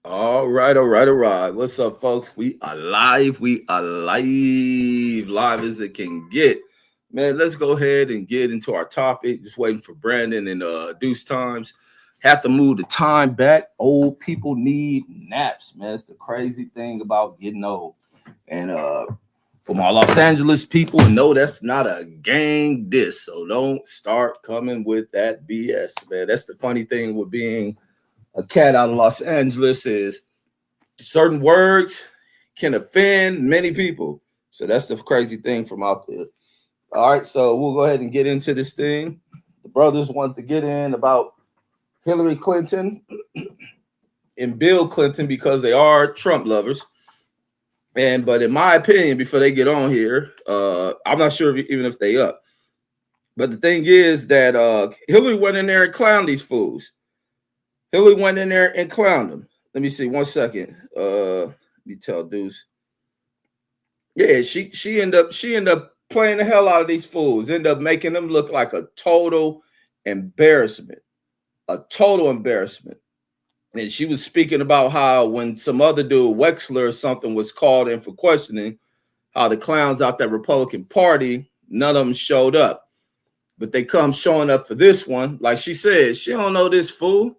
All right, all right, all right. What's up, folks? We are live. We are live as it can get. Man, let's go ahead and get into our topic. Just waiting for Brandon and Deuce times. Have to move the time back. Old people need naps, man. It's the crazy thing about getting old. And for my Los Angeles people, no, that's not a gang diss. So don't start coming with that BS, man. That's the funny thing with being a cat out of Los Angeles is certain words can offend many people. So that's the crazy thing from out there. All right, so we'll go ahead and get into this thing. The brothers want to get in about Hillary Clinton and Bill Clinton because they are Trump lovers. And but in my opinion, before they get on here, I'm not sure even if they up. But the thing is that Hillary went in there and clowned these fools. Hillary went in there and clowned them. Let me see 1 second. Let me tell Deuce. Yeah, she ended up playing the hell out of these fools. Ended up making them look like a total embarrassment. A total embarrassment. And she was speaking about how when some other dude, Wexler or something, was called in for questioning, how the clowns out that Republican Party, none of them showed up. But they come showing up for this one. Like she said, she don't know this fool.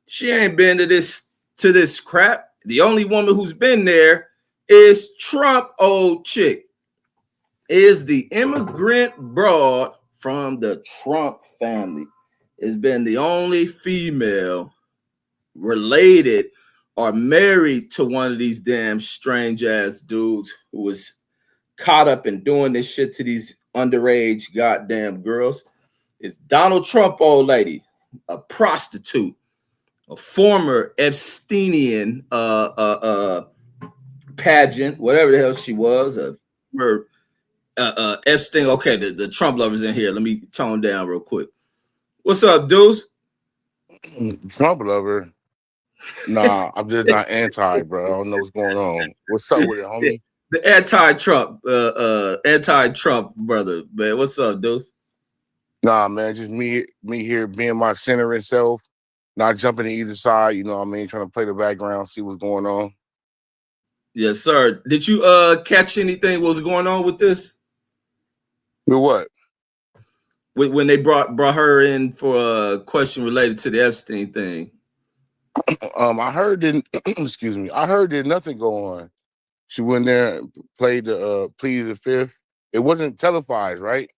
She ain't been to this crap. The only woman who's been there is Trump old chick. Is the immigrant broad from the Trump family. Has been the only female related or married to one of these damn strange ass dudes who was caught up in doing this shit to these underage goddamn girls. It's Donald Trump old lady, a prostitute, a former Epsteinian pageant, whatever the hell she was, a former Epstein. Okay, the Trump lovers in here. Let me tone down real quick. What's up, Deuce? Trump lover. Nah, I'm just not anti, bro. I don't know what's going on. What's up with it, homie? The anti-Trump brother, man. What's up, Deuce? Nah, man, just me here being my centering self, not jumping to either side, you know what I mean, trying to play the background, see what's going on. Yes, sir. Did you catch anything what was going on with this? With what? When they brought her in for a question related to the Epstein thing. I heard that excuse me, I heard that nothing go on. She went there and played the plead the fifth. It wasn't televised, right?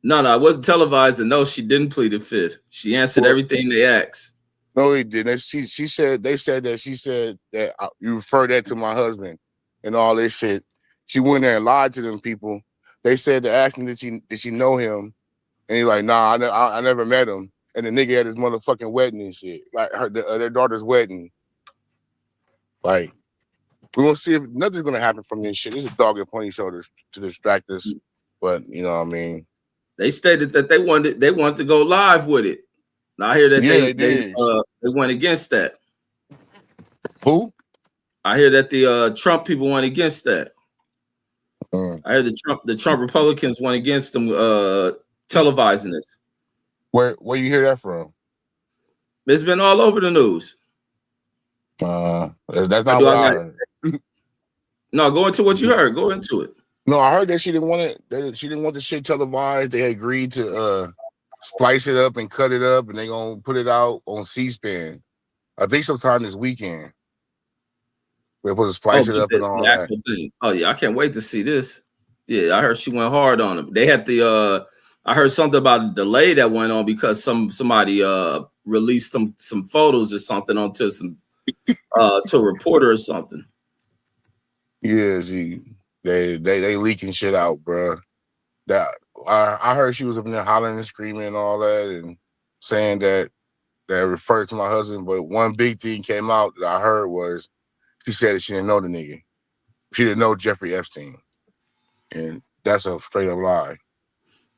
No, it wasn't televised, and no, she didn't plead the fifth. She answered Well, everything they asked. no, he didn't. She said they said that she said that you refer that to my husband and all this shit. She went there and lied to them people. They said to ask him did she know him, and he's like, nah, I never met him. And the nigga had his motherfucking wedding and shit, like their daughter's wedding. Like we're gonna see if nothing's gonna happen from this shit. This is a dog and pony show to distract us, but you know what I mean. They stated that they wanted to go live with it. Now I hear that they went against that. Who? I hear that the Trump people went against that. I heard the Trump Republicans went against them televising this. Where you hear that from? It's been all over the news. That's not what I heard. No, go into what you heard. Go into it. No, I heard that she didn't want it. That she didn't want the shit televised. They agreed to splice it up and cut it up, and they gonna put it out on C-SPAN. I think sometime this weekend. They're supposed to splice it up and all that. Thing. Oh yeah, I can't wait to see this. Yeah, I heard she went hard on them. They had the I heard something about a delay that went on because somebody released some photos or something onto some to a reporter or something. Yeah, they leaking shit out, bro. That I heard she was up in there hollering and screaming and all that, and saying that referred to my husband. But one big thing came out that I heard was she said that she didn't know the nigga. She didn't know Jeffrey Epstein, and that's a straight up lie.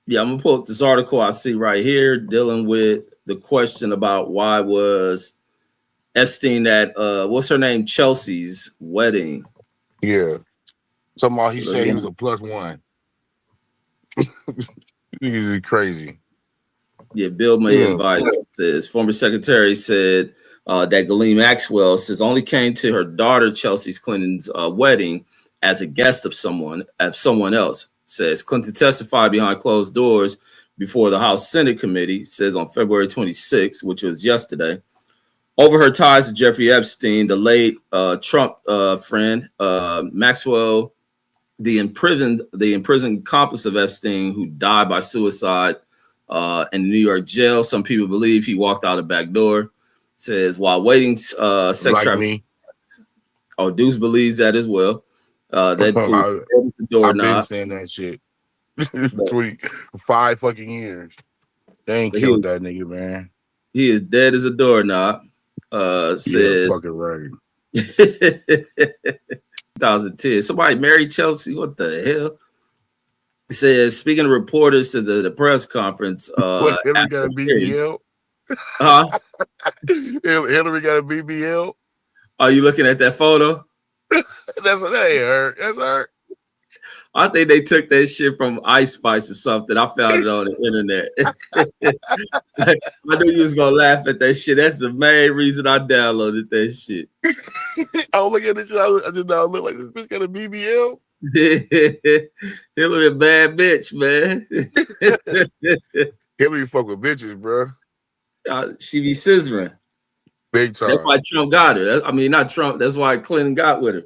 Yeah, I'm gonna pull up this article I see right here dealing with the question about why was Epstein at what's her name, Chelsea's wedding. Yeah. Somehow he said he was a +1. He's crazy. Yeah, Bill may invite. Says former secretary said that Ghislaine Maxwell says only came to her daughter Chelsea Clinton's wedding as a guest of someone else. Says Clinton testified behind closed doors before the House Senate Committee, says on February 26, which was yesterday, over her ties to Jeffrey Epstein, the late Trump friend. Maxwell, the imprisoned accomplice of Epstein, who died by suicide in New York jail. Some people believe he walked out the back door. Says while waiting sex like trafficking. me. Oh, Deuce believes that as well. That fool I've been saying that shit. 25 fucking years. They ain't killed that nigga, man. He is dead as a doorknob. Says yeah, fucking right. 2010. Somebody married Chelsea. What the hell? He says, speaking of reporters to the press conference. What, Hillary got a BBL? Huh? Hillary got a BBL? Are you looking at that photo? That ain't her. That's her. I think they took that shit from Ice Spice or something. I found it on the internet. I knew you was gonna laugh at that shit. That's the main reason I downloaded that shit. I was looking at this. I did not look like this bitch got a BBL. Hillary a bad bitch, man. Hillary fuck with bitches, bro. She be scissoring. Big time. That's why Trump got her. I mean, not Trump. That's why Clinton got with her.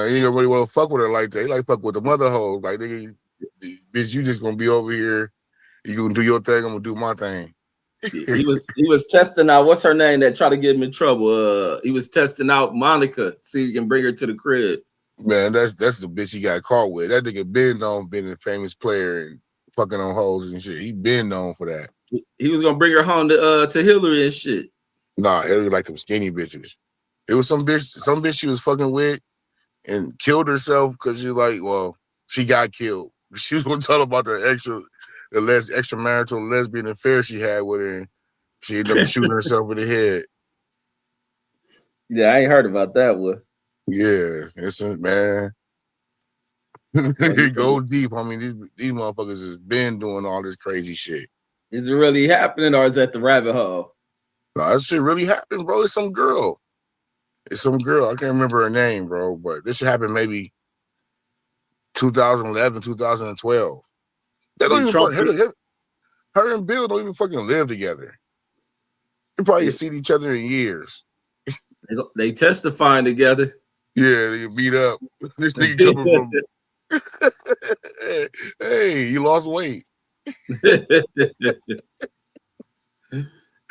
He didn't really want to fuck with her like that. He like fuck with the mother hoes. Like, nigga, bitch, you just gonna be over here. You gonna do your thing. I'm gonna do my thing. he was testing out. What's her name that tried to get him in trouble? He was testing out Monica. See if he can bring her to the crib. Man, that's the bitch he got caught with. That nigga been known being a famous player and fucking on hoes and shit. He been known for that. He was gonna bring her home to Hillary and shit. Nah, Hillary like them skinny bitches. It was some bitch she was fucking with and killed herself because she she got killed. She was gonna tell about the extramarital lesbian affair she had with her. And she ended up shooting herself in the head. Yeah, I ain't heard about that one. Yeah, man. It goes deep. I mean, these motherfuckers has been doing all this crazy shit. Is it really happening or is that the rabbit hole? No, that shit really happened, bro. It's some girl. I can't remember her name, bro, but this shit happened maybe 2011, 2012. They don't even her and Bill don't even fucking live together. They probably seen each other in years. They testifying together. Yeah, they beat up. This nigga coming from hey, you lost weight.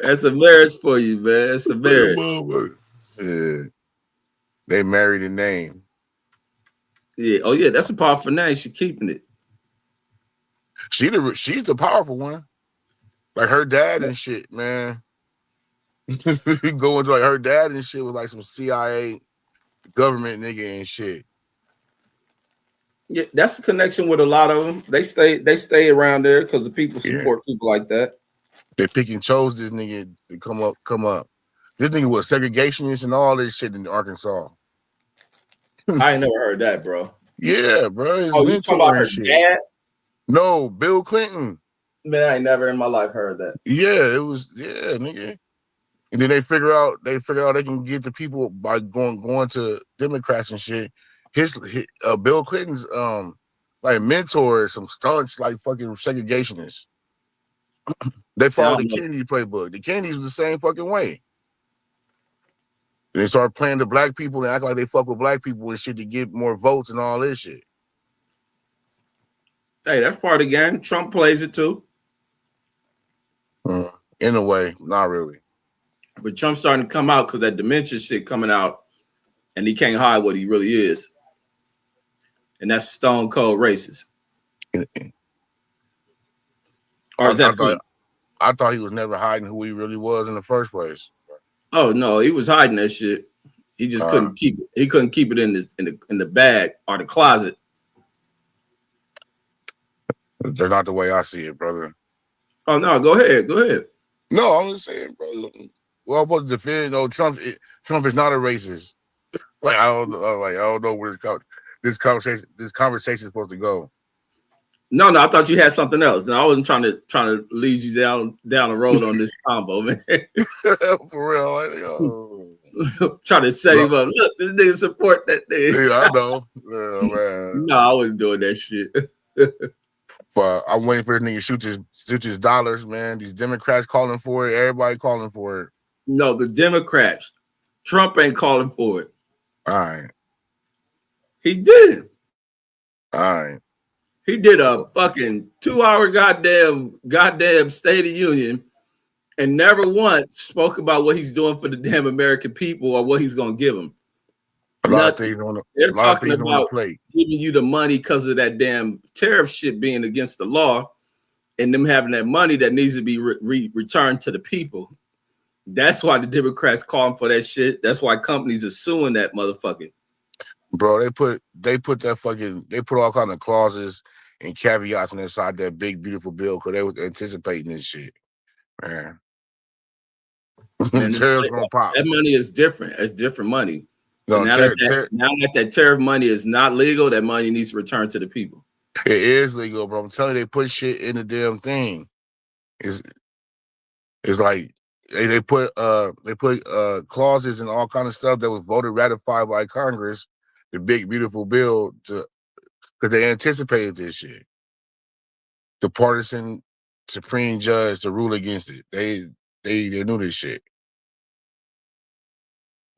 That's a marriage for you, man. That's a marriage. Yeah. They married in name. Yeah. Oh, yeah. That's a powerful name. She's keeping it. She's the powerful one. Like her dad and shit, man. Going to like her dad and shit was like some CIA government nigga and shit. Yeah, that's a connection with a lot of them. They stay around there because the people support people like that. They pick and chose this nigga to come up. This nigga was segregationist and all this shit in Arkansas. I ain't never heard that, bro. Yeah, bro. You talking about her dad? No, Bill Clinton. Man, I ain't never in my life heard that. Yeah, it was nigga. And then they figure out they can get the people by going to Democrats and shit. His Bill Clinton's like mentor is some staunch like fucking segregationists. They followed the Kennedy playbook. The Kennedys was the same fucking way. They started playing to black people and act like they fuck with black people and shit to get more votes and all this shit. Hey, that's part of the game. Trump plays it too. In a way, not really. But Trump's starting to come out because that dementia shit coming out, and he can't hide what he really is. And that's stone cold racist. Or is that I thought he was never hiding who he really was in the first place. Oh no, he was hiding that shit. He just couldn't keep it. He couldn't keep it in the bag or the closet. They're not the way I see it, brother. Oh no, go ahead. No, I'm just saying, brother. Well, I'm supposed to defend. Trump is not a racist. I don't know where this conversation is supposed to go. No, I thought you had something else. And I wasn't trying to lead you down the road on this combo, man. For real. Like, Trying to set him up. Look, this nigga support that thing. Yeah, I know. Yeah, man. No, I wasn't doing that shit. I'm waiting for this nigga to shoot his dollars, man. These Democrats calling for it. Everybody calling for it. No, the Democrats. Trump ain't calling for it. All right. He did. All right. He did a fucking 2-hour goddamn State of Union and never once spoke about what he's doing for the damn American people or what he's going to give them. They're talking about giving you the money because of that damn tariff shit being against the law and them having that money that needs to be returned to the people. That's why the Democrats calling for that shit. That's why companies are suing that motherfucker. Bro, they put all kind of clauses and caveats inside that big beautiful bill because they was anticipating this shit, man. Tariffs gonna pop. That money is different. It's different money. So No, now that tariff money is not legal, that money needs to return to the people. It is legal, bro. I'm telling you, they put shit in the damn thing. It's like they put clauses and all kind of stuff that was voted ratified by Congress, the big beautiful bill, because they anticipated this shit. The partisan Supreme Judge to rule against it. They knew this shit.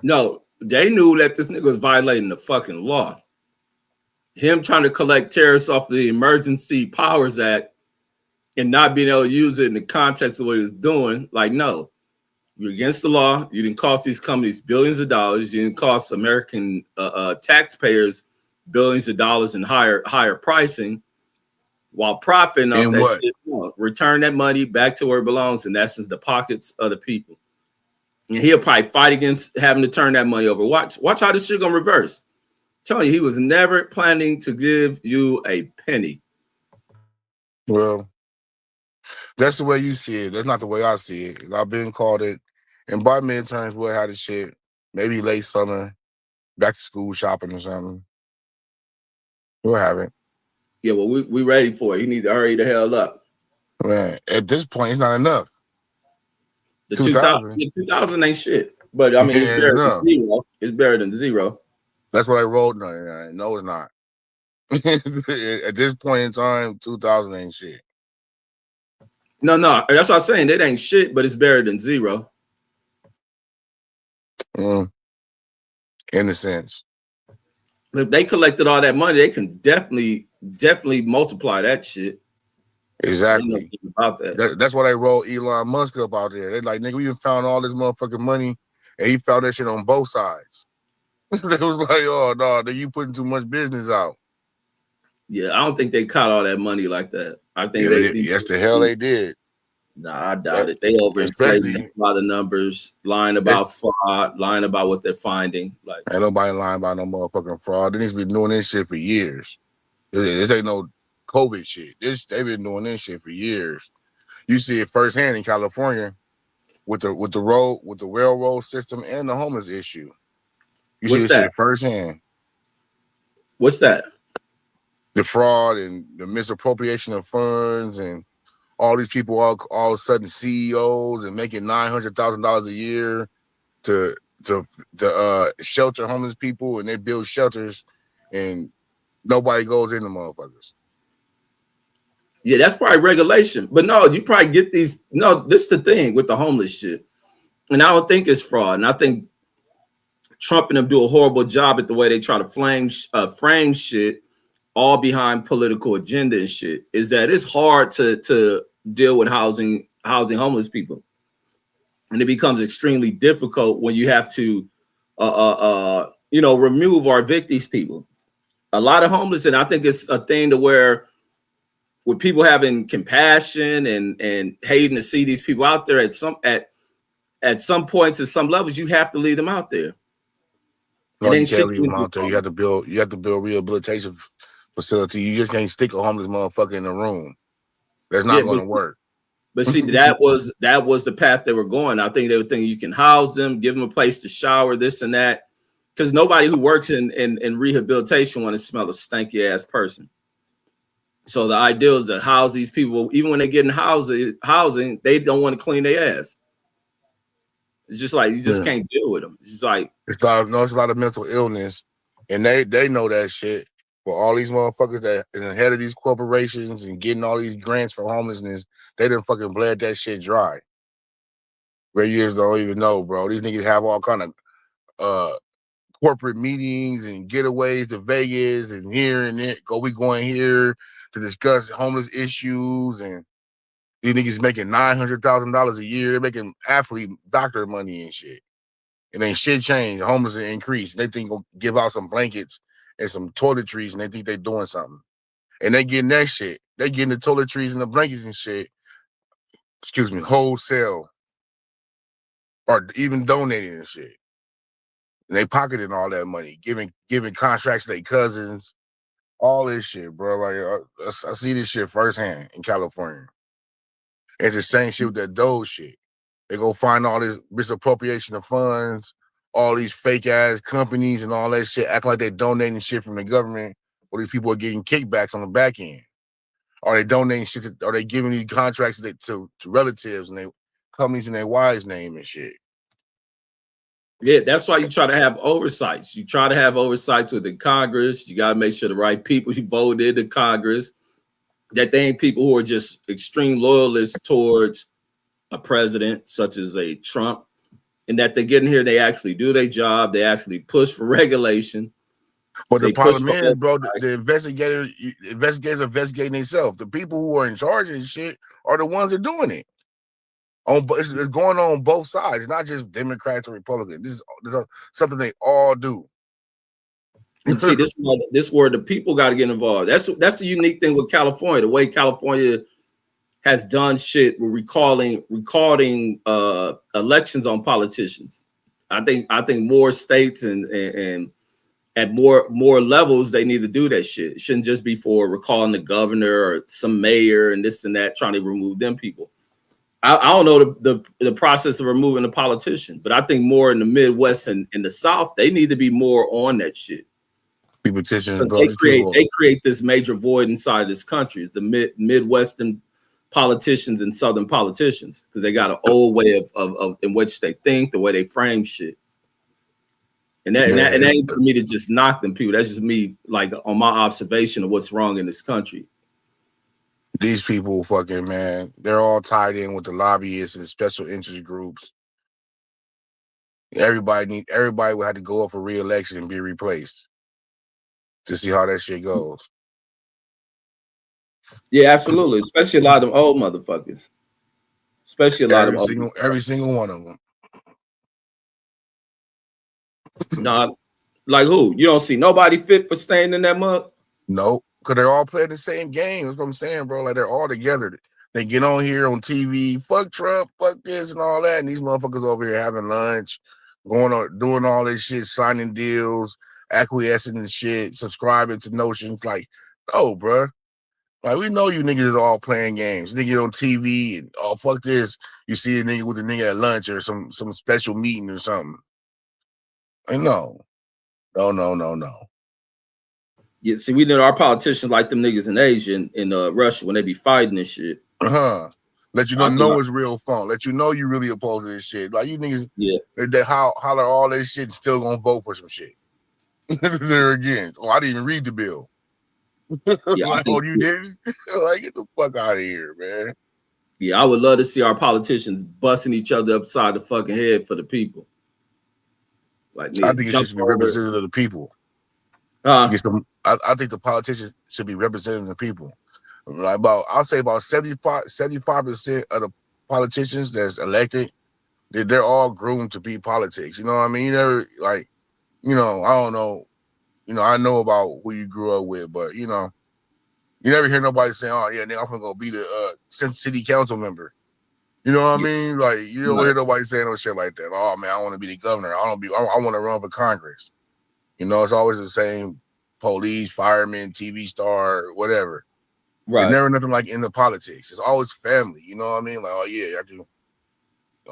No, they knew that this nigga was violating the fucking law. Him trying to collect tariffs off the Emergency Powers Act and not being able to use it in the context of what he was doing. Like, no, you're against the law. You didn't cost these companies billions of dollars. You didn't cost American taxpayers billions of dollars in higher pricing while profiting off that shit. No, return that money back to where it belongs, in essence, the pockets of the people. And he'll probably fight against having to turn that money over. Watch how this shit gonna reverse. I'm telling you, he was never planning to give you a penny. Well, that's the way you see it. That's not the way I see it. I've been called it, and by midterms we'll have the shit. Maybe late summer, back to school shopping or something. We'll have it. Yeah, well, we ready for it. He needs to hurry the hell up. Man, at this point, it's not enough. The 2000 ain't shit. But I mean, it's better than zero. It's better than zero. That's what I wrote. No, it's not. At this point in time, 2000 ain't shit. No, that's what I'm saying. It ain't shit, but it's better than zero. In a sense. If they collected all that money, they can definitely multiply that shit. Exactly. About that. That's why they rolled Elon Musk up out there. They like, nigga, we even found all this motherfucking money, and he found that shit on both sides. They was like, oh no, you putting too much business out. Yeah, I don't think they caught all that money like that. I think yes, the hell they did. Nah, I doubt it. They overinflated a lot of numbers, lying about fraud, lying about what they're finding. Like, ain't nobody lying about no motherfucking fraud. They need to be doing this shit for years. This ain't no COVID shit. They've been doing this shit for years. You see it firsthand in California with the railroad system and the homeless issue. You see this shit firsthand. What's that? The fraud and the misappropriation of funds and all these people all of a sudden CEOs and making $900,000 a year to shelter homeless people, and they build shelters and nobody goes in the motherfuckers. Yeah, that's probably regulation. But no, you probably get these. No, this is the thing with the homeless shit. And I don't think it's fraud. And I think Trump and them do a horrible job at the way they try to frame shit all behind political agenda and shit. Is that it's hard to deal with housing homeless people. And it becomes extremely difficult when you have to remove or evict these people. A lot of homeless, and I think it's a thing to where with people having compassion and hating to see these people out there at some points, at some levels, you have to leave them out there. No, you can't leave them out there. You have to build rehabilitation facility. You just can't stick a homeless motherfucker in a room. That's not going to work. But see, that was the path they were going. I think they were thinking you can house them, give them a place to shower, this and that. Because nobody who works in rehabilitation want to smell a stanky ass person. So the idea is to house these people, even when they get in housing, they don't want to clean their ass. It's just like you just can't deal with them. It's just like it's a lot of mental illness, and they know that shit. But all these motherfuckers that is ahead of these corporations and getting all these grants for homelessness, they done fucking bled that shit dry. Radios don't even know, bro. These niggas have all kind of corporate meetings and getaways to Vegas and here and there. We going here to discuss homeless issues, and these niggas making $900,000 a year. They're making athlete doctor money and shit. And ain't shit changed. Homeless increase. They think they'll give out some blankets and some toiletries, and they think they're doing something. And they getting that shit. They getting the toiletries and the blankets and shit. Excuse me, wholesale, or even donating and shit. And they pocketing all that money, giving contracts to their cousins, all this shit, bro. Like I see this shit firsthand in California. It's the same shit with that Doge shit. They go find all this misappropriation of funds, all these fake ass companies and all that shit, act like they're donating shit from the government, or these people are getting kickbacks on the back end. Are they donating shit? Are they giving these contracts to relatives and they companies in their wives' name and shit? Yeah, that's why you try to have oversights. You try to have oversights with the Congress. You got to make sure the right people you voted in Congress, that they ain't people who are just extreme loyalists towards a president such as a Trump, and that they get in here, they actually do their job. They actually push for regulation. But the problem is, bro, the investigators are investigating themselves. The people who are in charge of this shit are the ones that are doing it. It's going on both sides. It's not just Democrats or Republicans. This is something they all do. And see, this where the people got to get involved. That's the unique thing with California. The way California has done shit with recording elections on politicians. I think more states and at more levels they need to do that shit. It shouldn't just be for recalling the governor or some mayor and this and that, trying to remove them people. I don't know the process of removing a politician, but I think more in the Midwest and in the South, they need to be more on that shit. Politicians, bro, they create this major void inside this country. It's the Midwestern politicians and Southern politicians, because they got an old way of in which they think, the way they frame shit. And that ain't for me to just knock them people. That's just me, like, on my observation of what's wrong in this country. These people, fucking, man, they're all tied in with the lobbyists and special interest groups. Everybody would have to go up for re-election and be replaced to see how that shit goes. Yeah, absolutely. Especially a lot of them old motherfuckers. Especially a lot of them. Every single one of them. Nah, like who? You don't see nobody fit for staying in that mug? Nope. Because they're all playing the same game. That's what I'm saying, bro. Like, they're all together. They get on here on TV, fuck Trump, fuck this and all that. And these motherfuckers over here having lunch, doing all this shit, signing deals, acquiescing and shit, subscribing to notions. Like, no, bro. Like, we know you niggas is all playing games. Nigga on TV and, oh, fuck this. You see a nigga with a nigga at lunch or some special meeting or something. Like, no. Yeah, see, we know our politicians like them niggas in Asia and Russia when they be fighting this shit. Let you know it's real fun. Let you know you really opposed to this shit. Like, you niggas, they holler all this shit and still gonna vote for some shit. There again. Oh, I didn't even read the bill. Yeah, like, oh, you didn't? Like, get the fuck out of here, man. Yeah, I would love to see our politicians busting each other upside the fucking head for the people. Like, I think it should be representative of the people. I think the politicians should be representing the people. Like, I'll say about 75% of the politicians that's elected, they're all groomed to be politics. You know what I mean? I don't know. I know about who you grew up with, but you never hear nobody saying, "Oh yeah, nigga, I'm gonna go be the city council member." You know what I mean? Like, you don't hear nobody saying no shit like that. Oh man, I want to be the governor. I want to run for Congress. It's always the same police, fireman, TV star, whatever. Right. It's never nothing like in the politics. It's always family. You know what I mean? Like, oh yeah,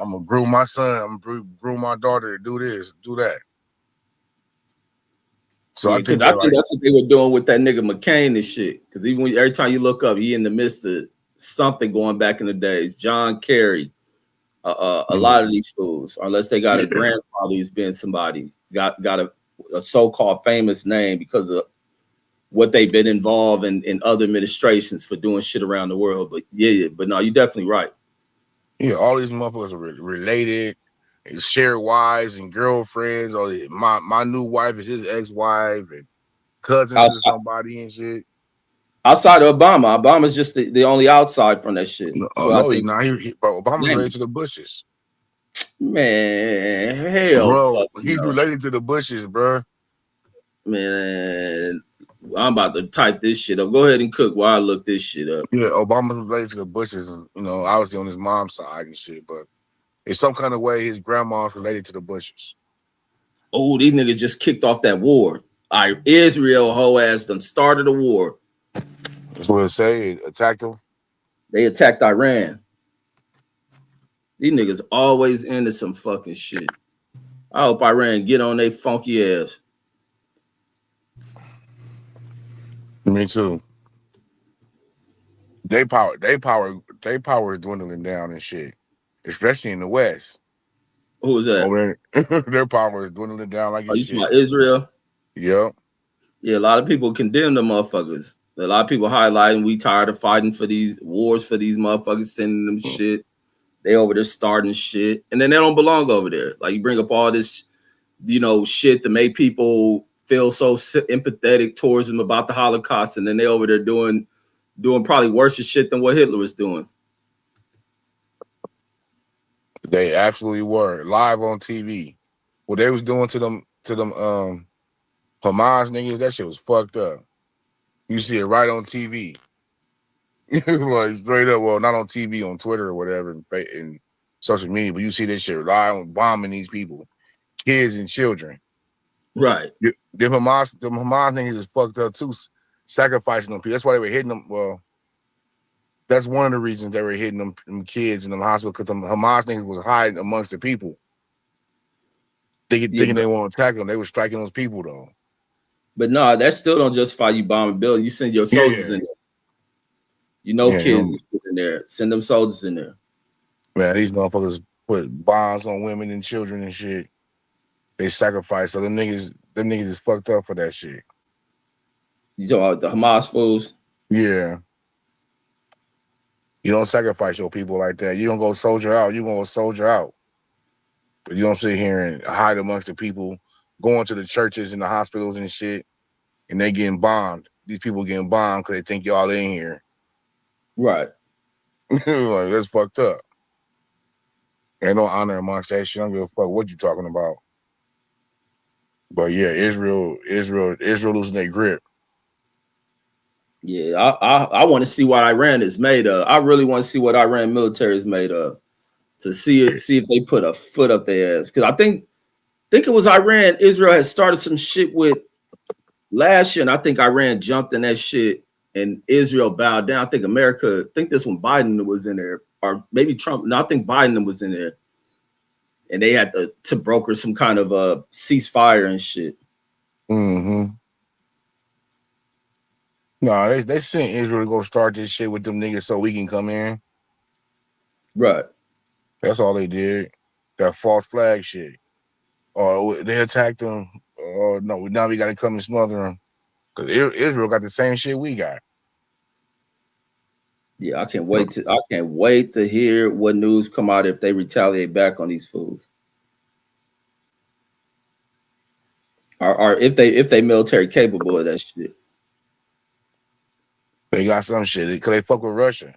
I'm gonna groom my son. I'm gonna groom my daughter to do this, do that. So Yeah, because I think that's what they were doing with that nigga McCain and shit. Because even every time you look up, he in the midst of something going back in the days. John Kerry, a lot of these fools, unless they got a grandfather who's been somebody, got a so-called famous name because of what they've been involved in other administrations for doing shit around the world. But but no, you're definitely right. Yeah, all these motherfuckers are related, and share wives and girlfriends. Or my new wife is his ex-wife, and cousins to somebody and shit. Outside of Obama's just the only outside from that shit. No, he's not. Obama's related to the Bushes. Man, hell, bro, he's related to the Bushes, bro. Man, I'm about to type this shit up. Go ahead and cook while I look this shit up. Yeah, Obama's related to the Bushes, and obviously on his mom's side and shit, but in some kind of way, his grandma's related to the Bushes. Oh, these niggas just kicked off that war. Israel hoe ass done started a war. That's what it say. It attacked them. They attacked Iran. These niggas always into some fucking shit. I hope Iran get on they funky ass. Me too. They power is dwindling down and shit, especially in the West. Who was that? Their power is dwindling down like you talking about Israel? Yep. Yeah, a lot of people condemn the motherfuckers. A lot of people highlighting we tired of fighting for these wars for these motherfuckers, sending them shit. They over there starting shit, and then they don't belong over there. Like you bring up all this, shit to make people feel so empathetic towards them about the Holocaust, and then they over there doing probably worse shit than what Hitler was doing. They absolutely were live on TV. What they was doing to them Hamas niggas, that shit was fucked up. You see it right on TV. Like straight up, well, not on TV, on Twitter or whatever, and social media, but you see this shit live on bombing these people, kids and children. Right. The Hamas niggas is fucked up too, sacrificing them people. That's why they were hitting them. Well, that's one of the reasons they were hitting them kids in the hospital, because the Hamas niggas was hiding amongst the people. Thinking they won't attack them. They were striking those people though. But no, that still don't justify you bombing buildings. You send your soldiers in there. Kids in there. Send them soldiers in there. Man, these motherfuckers put bombs on women and children and shit. They sacrifice. So them niggas is fucked up for that shit. You talking about the Hamas fools? Yeah. You don't sacrifice your people like that. You don't go soldier out. You gonna go soldier out. But you don't sit here and hide amongst the people, going to the churches and the hospitals and shit, and they getting bombed. These people getting bombed because they think y'all in here. Right. Like, that's fucked up. Ain't no honor amongst that shit. I don't give a fuck what you talking about. But yeah, Israel losing their grip. Yeah, I want to see what Iran is made of. I really want to see what Iran military is made of, to see if they put a foot up their ass. Because I think it was Iran. Israel had started some shit with last year, and I think Iran jumped in that shit, and Israel bowed down. I think this when Biden was in there, or maybe Trump. No, I think Biden was in there, and they had to broker some kind of a ceasefire and shit. Mm-hmm. No, they sent Israel to go start this shit with them niggas so we can come in. Right. That's all they did. That false flag shit. Or they attacked them. Oh no, now we gotta come and smother them. Because Israel got the same shit we got. Yeah, I can't wait to hear what news come out if they retaliate back on these fools. Or if they military capable of that shit. They got some shit because they fuck with Russia.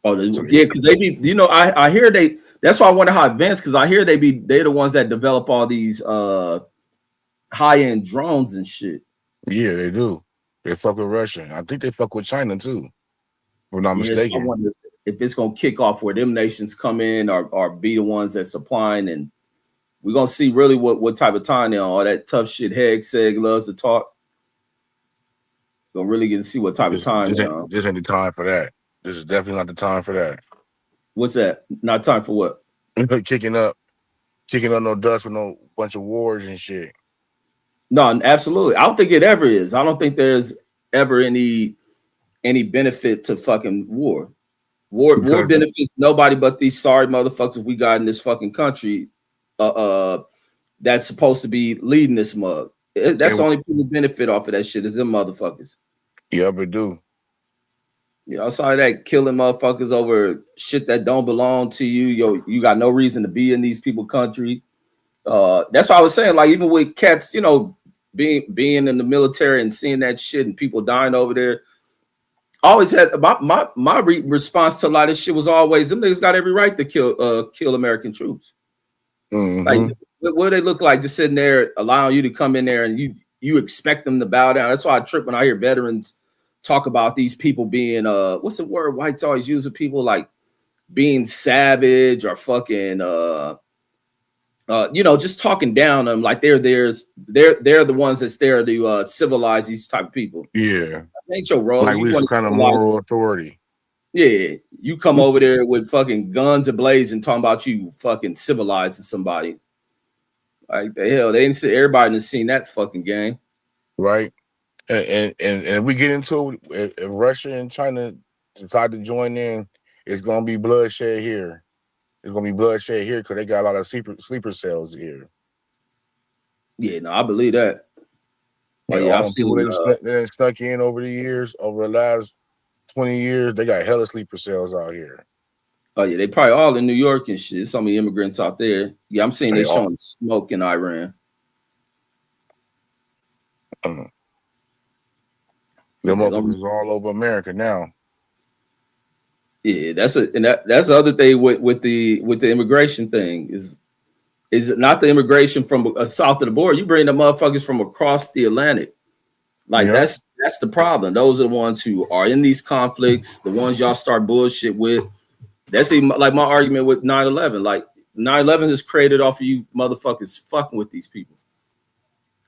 Oh, yeah, because they be, I hear they. That's why I wonder how advanced. Because I hear they're the ones that develop all these high end drones and shit. Yeah, they do. They fuck with Russia. I think they fuck with China too, if I'm not mistaken. I wonder if it's gonna kick off where them nations come in or be the ones that supplying, and we're gonna see really what type of time they're on. All that tough shit Seg loves to talk. Gonna really get to see what type of time. This ain't the time for that. This is definitely not the time for that. What's that? Not time for what? Kicking up no dust with no bunch of wars and shit. No, absolutely. I don't think it ever is. I don't think there's ever any benefit to fucking war. War Because benefits nobody but these sorry motherfuckers we got in this fucking country. That's supposed to be leading this mug. That's the and only people who benefit off of that shit is them motherfuckers. yeah, but do You know, outside of that killing motherfuckers over shit that don't belong to you. You got no reason to be in these people country. That's what I was saying. Like even with cats, you know, being in the military and seeing that shit and people dying over there. I always had my response to a lot of shit was always them niggas got every right to kill American troops. Like mm-hmm. what do they look like just sitting there allowing you to come in there and you expect them to bow down. That's why I trip when I hear veterans talk about these people being what's the word whites always use with people like being savage or fucking you know, just talking down them like they're the ones that's there to civilize these type of people. Yeah, That ain't your role. like You we some want to kind of civilize. moral authority. Yeah, you come over there with fucking guns ablaze and talking about you fucking civilizing somebody. Like the hell, they didn't see everybody didn't seen that fucking game. Right? And we get into it, if Russia and China decide to join in, it's gonna be bloodshed here. It's gonna be bloodshed here because they got a lot of sleeper cells here. Yeah, no, I believe that. Oh And yeah, all I've them people seen. that stuck in over the years, over the last 20 years, they got hella sleeper cells out here. Oh yeah, they probably all in New York and shit. So many immigrants out there. Yeah, I'm seeing they They all showing smoke in Iran. them Yeah, motherfuckers is all over America now. yeah, that's that's the other thing with the immigration thing is it not the immigration from south of the border? You bring the motherfuckers from across the Atlantic. Like Yep. that's the problem. Those are the ones who are in these conflicts, the ones y'all start bullshit with. That's even like my argument with 9/11. Like 9/11 is created off of you motherfuckers fucking with these people.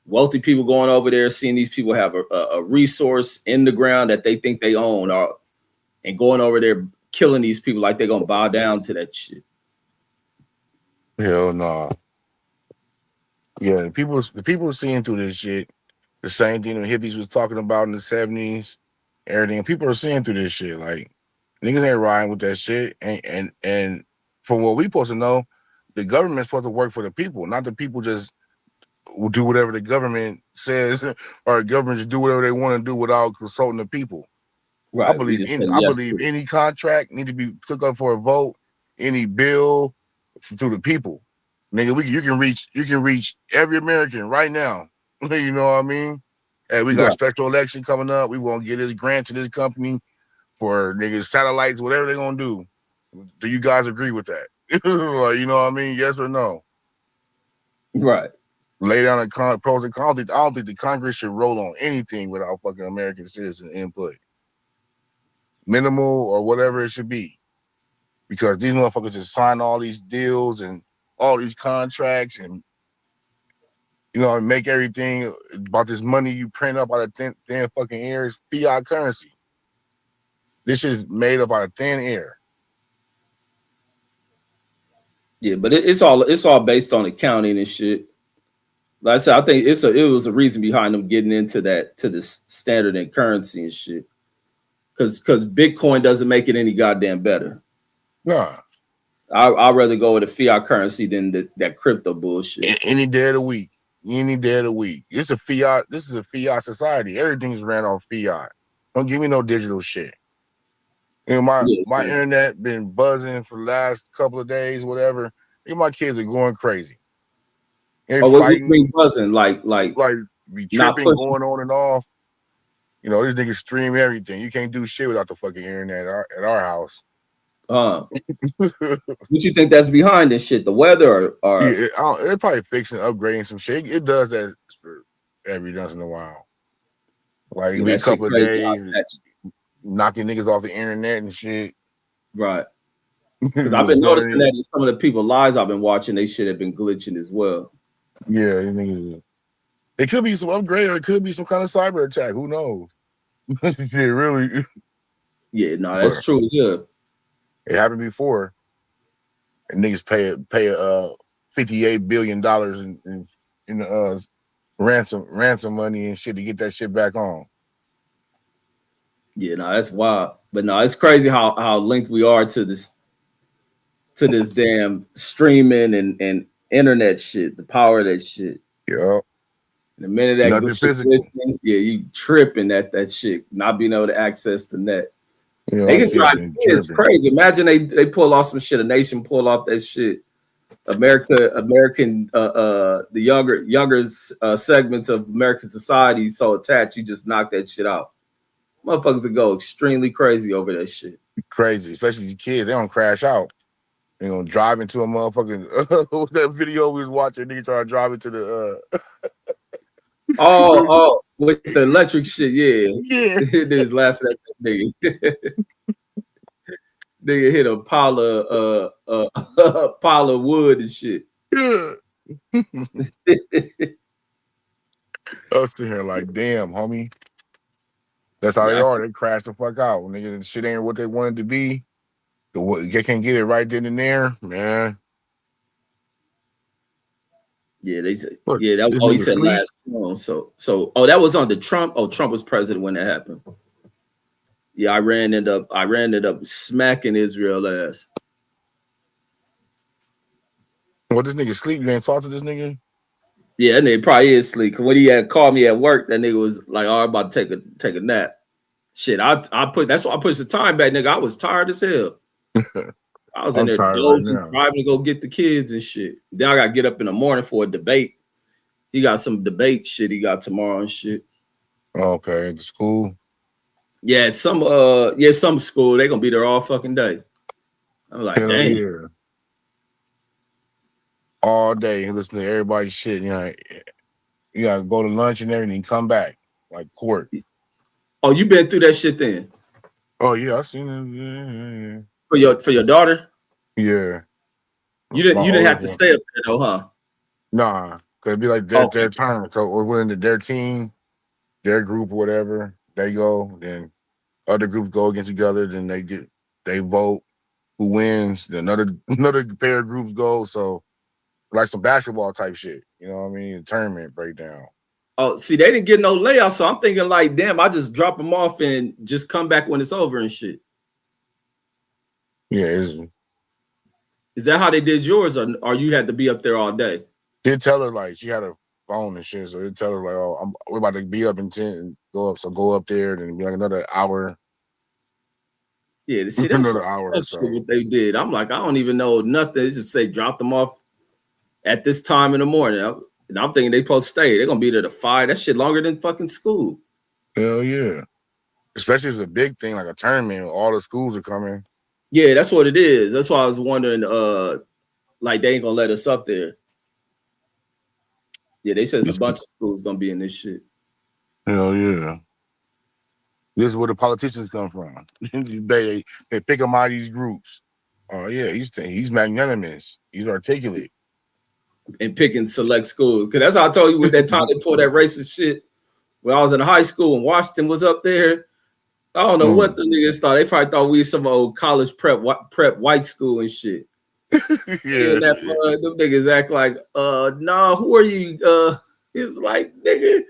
Wealthy people going over there, seeing these people have a resource in the ground that they think they own, or and going over there killing these people like they're gonna bow down to that shit. Hell no. Yeah, the people seeing through this shit. The same thing the hippies was talking about in the 70s, everything. People are seeing through this shit. Like niggas ain't riding with that shit. And from what we supposed to know, the government's supposed to work for the people, not the people just will do whatever the government says, or the government just do whatever they want to do without consulting the people. I Right. We believe just any said I yes believe to it. any contract need to be took up for a vote, any bill through the people. Nigga, you can reach every American right now. You know what I mean? Hey, we got a Right. special election coming up. We want to get this grant to this company for niggas satellites, whatever they're gonna do. Do you guys agree with that? Like, you know what I mean? Yes or no? Right. Lay down the pros and cons. I don't think the Congress should roll on anything without fucking American citizen input, minimal or whatever it should be, because these motherfuckers just sign all these deals and all these contracts and make everything about this money you print up out of thin fucking air is fiat currency. This is made up out of thin air. Yeah, but it's all based on accounting and shit. Like I said, I think it was a reason behind them getting into that to the standard and currency and shit. Because Bitcoin doesn't make it any goddamn better. Nah. I'd rather go with a fiat currency than that crypto bullshit. Any day of the week. Any day of the week. It's a fiat. This is a fiat society. Everything's ran off fiat. Don't give me no digital shit. My internet been buzzing for the last couple of days, whatever. My kids are going crazy. They fighting, buzzing like be tripping, going on and off. These niggas stream everything. You can't do shit without the fucking internet at our house. What you think that's behind this shit? The weather or yeah, they're probably fixing, upgrading some shit. It does that every once in a while. Like it'll be a couple of days, knocking niggas off the internet and shit. Right. Because I've been noticing that in some of the people lives I've been watching, they shit have been glitching as well. Yeah, it could be some upgrade, or it could be some kind of cyber attack. Who knows? Shit, really. Yeah, no, that's true. Yeah, it happened before, and niggas pay $58 billion in ransom money and shit to get that shit back on. Yeah, no, that's wild. But no, it's crazy how linked we are to this damn streaming and internet shit, the power of that shit. Yeah. The minute that good Nothing shit physical. listening, yeah, you tripping that shit, not being able to access the net. You know, They can drive been kids tripping. crazy. Imagine they pull off some shit, a nation pull off that shit. American the younger segments of American society so attached, you just knock that shit out. Motherfuckers will go extremely crazy over that shit. Crazy, especially the kids. They don't crash out. You know, drive into a motherfucking what was that video we was watching? Nigga trying to drive into the Oh, with the electric shit, yeah. Yeah. Niggas laughing at that nigga. Nigga hit a pile of wood and shit. Yeah. I was sitting here like, damn, homie. That's how they are. They crash the fuck out. When nigga, shit ain't what they wanted to be. They can't get it right then and there, man. Yeah, they said. Look, yeah, that. Oh, he said sleep. Last one. So. Oh, that was on the Trump. Oh, Trump was president when that happened. Yeah, Iran ended up smacking Israel ass. What, this nigga sleep? You ain't talk to this nigga? Yeah, that nigga probably is sleep. Cause when he had called me at work, that nigga was like, "Oh, I'm about to take a nap." Shit, that's why I pushed the time back, nigga. I was tired as hell. I was in there dozing, driving to go get the kids and shit. Then I got to get up in the morning for a debate. He got some debate shit he got tomorrow and shit. Okay, at the school. Yeah, it's some some school. They gonna be there all fucking day. I'm like, hell damn. Yeah. All day, listen to everybody's shit. You know, you gotta go to lunch and everything, come back like court. Oh, you been through that shit then? Oh yeah, I seen it. Yeah. For your daughter? Yeah. You didn't have to stay up there though, huh? Nah, cause it'd be like their turn. So we're in their team, their group, or whatever. They go, then other groups go against each other. Then they vote who wins. Then another pair of groups go. So like some basketball type shit. You know what I mean? Tournament breakdown. Oh, see, they didn't get no layoffs, so I'm thinking like, damn, I just drop them off and just come back when it's over and shit. Yeah, is that how they did yours, or you had to be up there all day? Did tell her like she had a phone and shit, so they tell her like, "Oh, we're about to be up in 10 and go up, so go up there." Then be like another hour. Yeah, see, that's another hour or so. What they did, I'm like, I don't even know nothing. They just say drop them off at this time in the morning, and I'm thinking they supposed to stay. They're gonna be there to 5. That shit longer than fucking school. Hell yeah, especially if it's a big thing like a tournament. All the schools are coming. Yeah, that's what it is. That's why I was wondering, like they ain't gonna let us up there. Yeah, they said there's a bunch of schools gonna be in this shit. Hell yeah. This is where the politicians come from. they pick them out of these groups. Oh yeah, he's magnanimous. He's articulate. And picking select schools. Because that's how I told you with that time they pulled that racist shit. When I was in high school and Washington was up there. I don't know what the niggas thought. They probably thought we some old college prep white school and shit. Yeah. Them niggas act like, nah, who are you? It's like, nigga,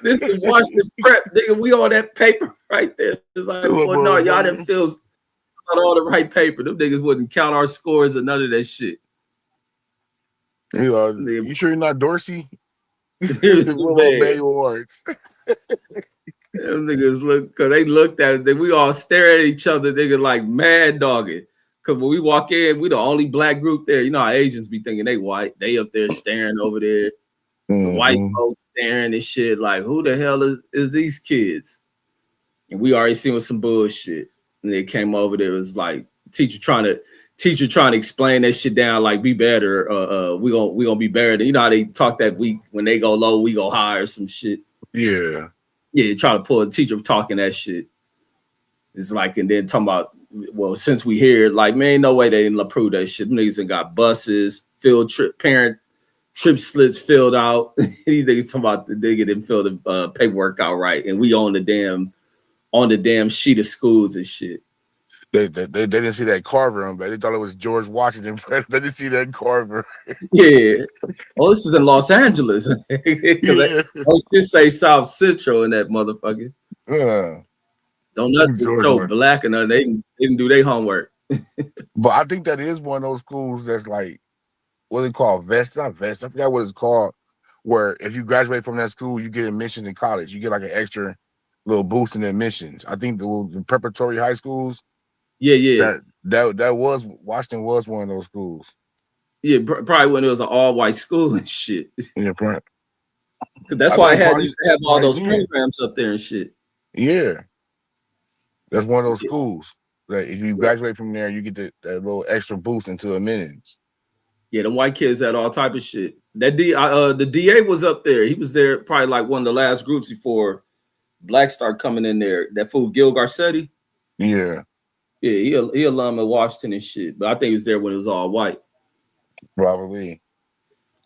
this is Washington prep, nigga. We on that paper right there. It's like, well, no, y'all didn't feel on all the right paper. Them niggas wouldn't count our scores or none of that shit. You sure you're not Dorsey? Bay Awards. Them niggas look, cause they looked at it. Then we all stare at each other, nigga, like mad dogging. Cause when we walk in, we the only black group there. You know how Asians be thinking they white. They up there staring over there. The white folks staring and shit. Like, who the hell is these kids? And we already seen with some bullshit. And they came over there. It was like teacher trying to explain that shit down. Like, be better. We gonna be better. You know how they talk that week when they go low, we go high or some shit. Yeah. Yeah, try to pull a teacher talking that shit. It's like, and then talking about, well, since we here, like, man, no way they didn't approve that shit. Them niggas got buses, field trip, parent trip slips filled out. These niggas talking about the nigga didn't fill the paperwork out right, and we on the damn sheet of schools and shit. They didn't see that Carver on, but they thought it was George Washington. They didn't see that Carver. Yeah. Oh, this is in Los Angeles. Because Yeah. I should say South Central in that motherfucker. Don't nothing George show Washington. black enough. They didn't do their homework. But I think that is one of those schools that's like, what they call vest, not vest. I forgot what it's called. Where if you graduate from that school, you get admission in college. You get like an extra little boost in admissions. I think the preparatory high schools. Yeah. That was Washington was one of those schools. Yeah, probably when it was an all-white school and shit. Yeah, Cause that's why I used to have all those programs up there and shit. Yeah. That's one of those schools that if you graduate from there, you get that little extra boost into admissions. Yeah, the white kids had all type of shit. That the DA was up there. He was there probably like one of the last groups before blacks start coming in there. That fool Gil Garcetti. Yeah. Yeah, he alum at Washington and shit. But I think he was there when it was all white. Probably.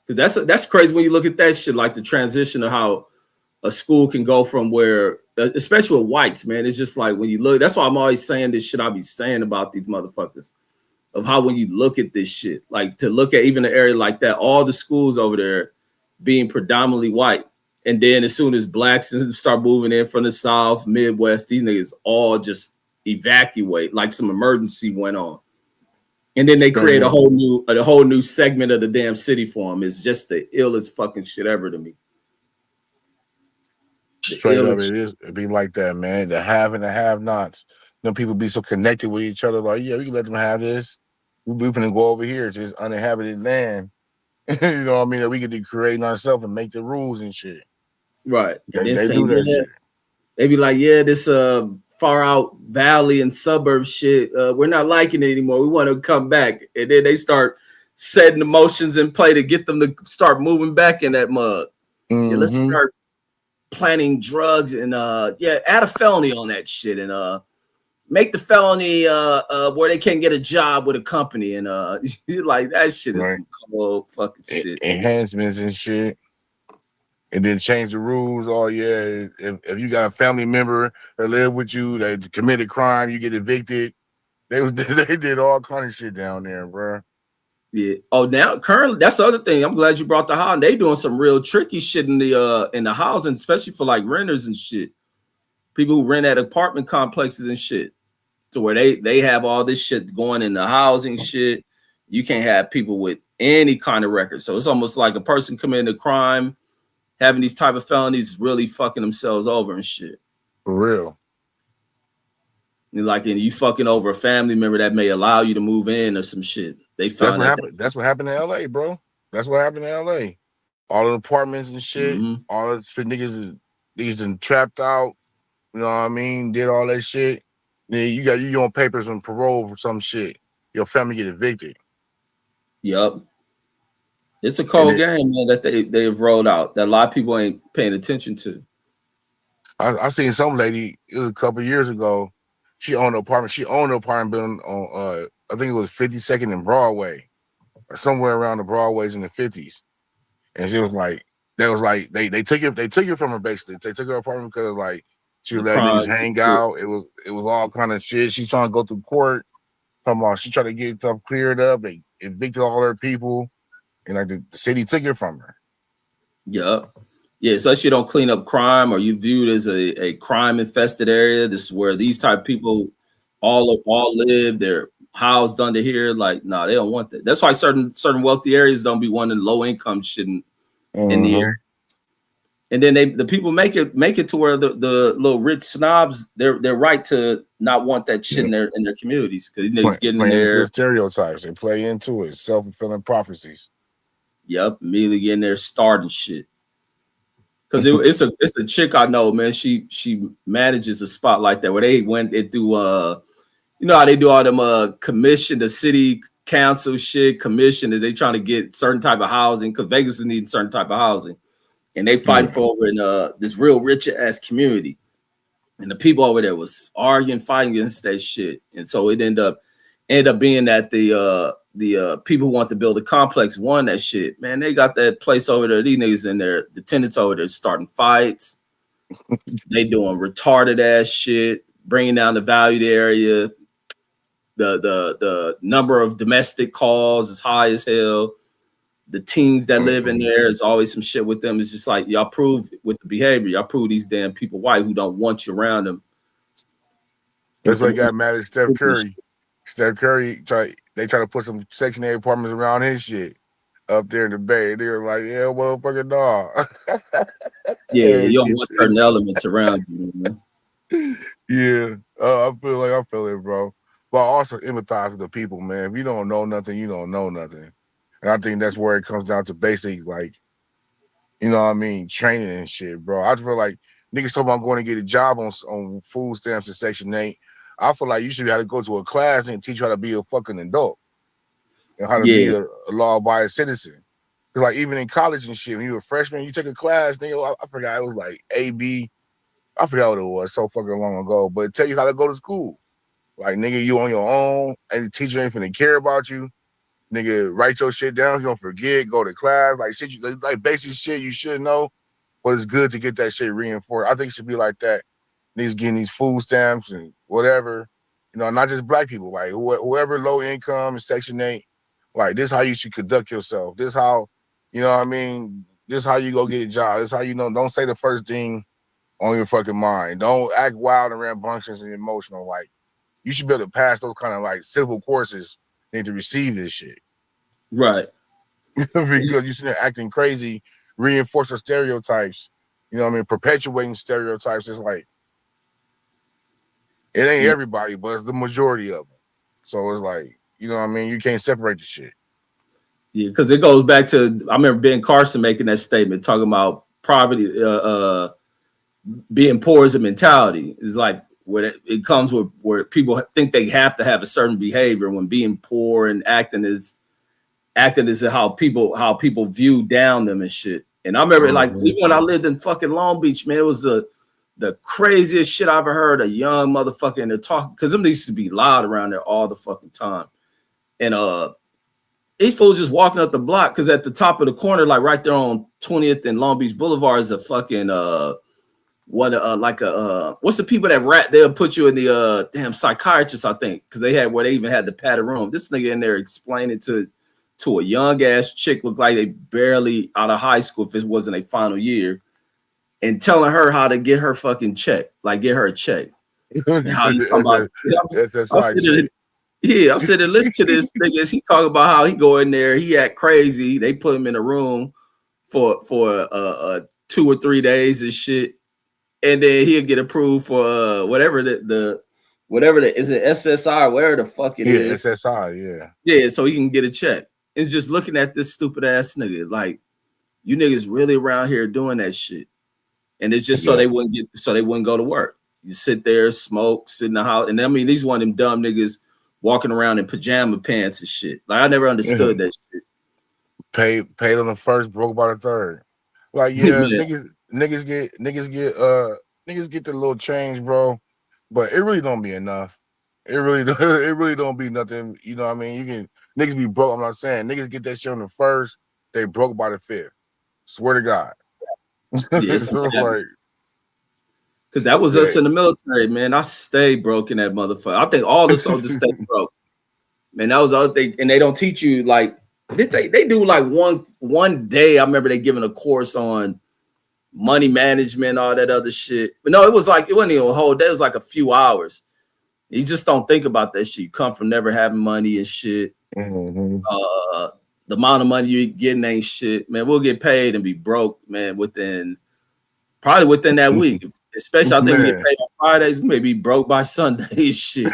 Because that's crazy when you look at that shit, like the transition of how a school can go from where, especially with whites, man. It's just like when you look, that's why I'm always saying this shit I be saying about these motherfuckers. Of how when you look at this shit, like to look at even an area like that, all the schools over there being predominantly white. And then as soon as blacks start moving in from the South, Midwest, these niggas all just evacuate like some emergency went on. And then they create a whole new segment of the damn city for them. It's just the illest fucking shit ever to me. Straight up, it'd be like that, man. The have and the have-nots. You know, people be so connected with each other. Like, yeah, we can let them have this. We're gonna go over here to this uninhabited land. You know what I mean? That we get to create ourselves and make the rules and shit. Right. And they do that shit. They be like, yeah, this far out valley and suburb shit, we're not liking it anymore. We want to come back. And then they start setting the motions in play to get them to start moving back in that mug. Mm-hmm. Yeah, let's start planting drugs and add a felony on that shit and make the felony where they can't get a job with a company and like that shit is some cold fucking shit. Enhancements and shit. And then change the rules. Oh yeah, if you got a family member that live with you that committed crime, you get evicted. They did all kind of shit down there, bro. Yeah. Oh, now currently that's the other thing. I'm glad you brought the housing. They doing some real tricky shit in the housing, especially for like renters and shit. People who rent at apartment complexes and shit, to where they have all this shit going in the housing shit. You can't have people with any kind of record. So it's almost like a person committing a crime, having these type of felonies, really fucking themselves over and shit. For real. Like, and you fucking over a family member that may allow you to move in or some shit. They found that's what happened in LA, bro. That's what happened in LA. All the apartments and shit. Mm-hmm. All the niggas and trapped out. You know what I mean? Did all that shit. Then you on papers and parole for some shit. Your family get evicted. Yep. It's a cold game, man, that they've rolled out that a lot of people ain't paying attention to. I seen some lady, it was a couple years ago. She owned an apartment. She owned an apartment building on I think it was 52nd and Broadway, or somewhere around the Broadways in the 50s. And she was like, they took it from her basically. They took her apartment because like she let niggas hang out. It was all kind of shit. She's trying to go through court. Come on, she tried to get stuff cleared up. They evicted all her people, and like the city took it from her. Yeah. Yeah, especially you don't clean up crime or you viewed as a crime infested area. This is where these type of people all live. They're housed under here. Like, no, they don't want that. That's why certain wealthy areas don't be wanting low income shit in the area. And then the people make it to where the little rich snobs they're right to not want that shit in their communities because niggas getting there stereotypes. They play into it, self-fulfilling prophecies. Yep, immediately getting there starting shit. Because it's a chick I know, man. She manages a spot like that where they do you know how they do all them commission, the city council shit commission, is they trying to get certain type of housing because Vegas is needing certain type of housing, and they fighting for over in this real rich ass community, and the people over there was fighting against that shit, and so it ended up being that the people who want to build a complex won that shit. Man, they got that place over there. These niggas in there, the tenants over there starting fights. They doing retarded ass shit, bringing down the valued area. the number of domestic calls is high as hell. The teens that live in there is always some shit with them. It's just like y'all prove with the behavior. Y'all prove these damn people white who don't want you around them. That's why I got mad at Steph Curry. Steph Curry they try to put some Section 8 apartments around his shit up there in the Bay. They were like, yeah, motherfucking dog. Yeah, you don't want certain elements around you, man. Yeah, I feel it, bro. But also empathize with the people, man. If you don't know nothing, you don't know nothing. And I think that's where it comes down to basic, like, you know what I mean, training and shit, bro. I feel like niggas talking about going to get a job on food stamps in Section 8. I feel like you should have to go to a class and teach you how to be a fucking adult and how to be a law-abiding citizen. Because like even in college and shit, when you were a freshman, you take a class, nigga, I forgot, it was like AB. I forgot what it was so fucking long ago, but it tell you how to go to school. Like, nigga, you on your own, and the teacher ain't finna care about you. Nigga, write your shit down, you don't forget, go to class, like shit, like basic shit you should know, but it's good to get that shit reinforced. I think it should be like that. Niggas getting these food stamps and whatever, you know, not just black people, like whoever low income in Section 8, like this is how you should conduct yourself. This how, you know what I mean? This is how you go get a job. This is how you know, don't say the first thing on your fucking mind. Don't act wild and rambunctious and emotional. Like, you should be able to pass those kind of like civil courses and to receive this shit. Right. Because you're sitting there acting crazy, reinforcing stereotypes, you know what I mean, perpetuating stereotypes. It's like, it ain't everybody, but it's the majority of them. So it's like, you know what I mean, you can't separate the shit. Yeah, because it goes back to, I remember Ben Carson making that statement, talking about poverty, being poor is a mentality. It's like where it comes with where people think they have to have a certain behavior when being poor and acting as how people view down them and shit. And I remember like even when I lived in fucking Long Beach, man, it was the craziest shit I ever heard. A young motherfucker in there talking, because them used to be loud around there all the fucking time. And these fools just walking up the block, because at the top of the corner, like right there on 20th and Long Beach Boulevard, is a fucking what's the people that they'll put you in the damn psychiatrist, I think, because they even had the padded room. This nigga in there explaining to a young ass chick, looked like they barely out of high school if it wasn't a final year, and telling her how to get her fucking check, like get her a check. How you talking about? I'm sitting there listening to this nigga. He talking about how he go in there, he act crazy. They put him in a room for 2 or 3 days and shit, and then he'll get approved for whatever is it SSI, whatever the fuck it is. SSI, yeah. So he can get a check. It's just looking at this stupid ass nigga, like, you niggas really around here doing that shit, and it's just so they wouldn't go to work. You sit there, smoke, sit in the house, and I mean, these one of them dumb niggas walking around in pajama pants and shit. Like, I never understood that shit. Paid on the first, broke by the third. Like, yeah, niggas get the little change, bro, but it really don't be enough. It really don't be nothing. You know what I mean? You can niggas be broke. I'm not saying niggas get that shit on the first, they broke by the fifth. Swear to God. Yeah, like, because that was us in the military, man. I stayed broke in that motherfucker. I think all the soldiers stayed broke. Man, that was the other thing. And they don't teach you, like, they do like one day. I remember they giving a course on money management, all that other shit. But no, it wasn't even a whole day. It was like a few hours. You just don't think about that shit. You come from never having money and shit. The amount of money you're getting ain't shit, man. We'll get paid and be broke, man, within that week. Especially, I think we get paid on Fridays, we may be broke by Sunday. Shit.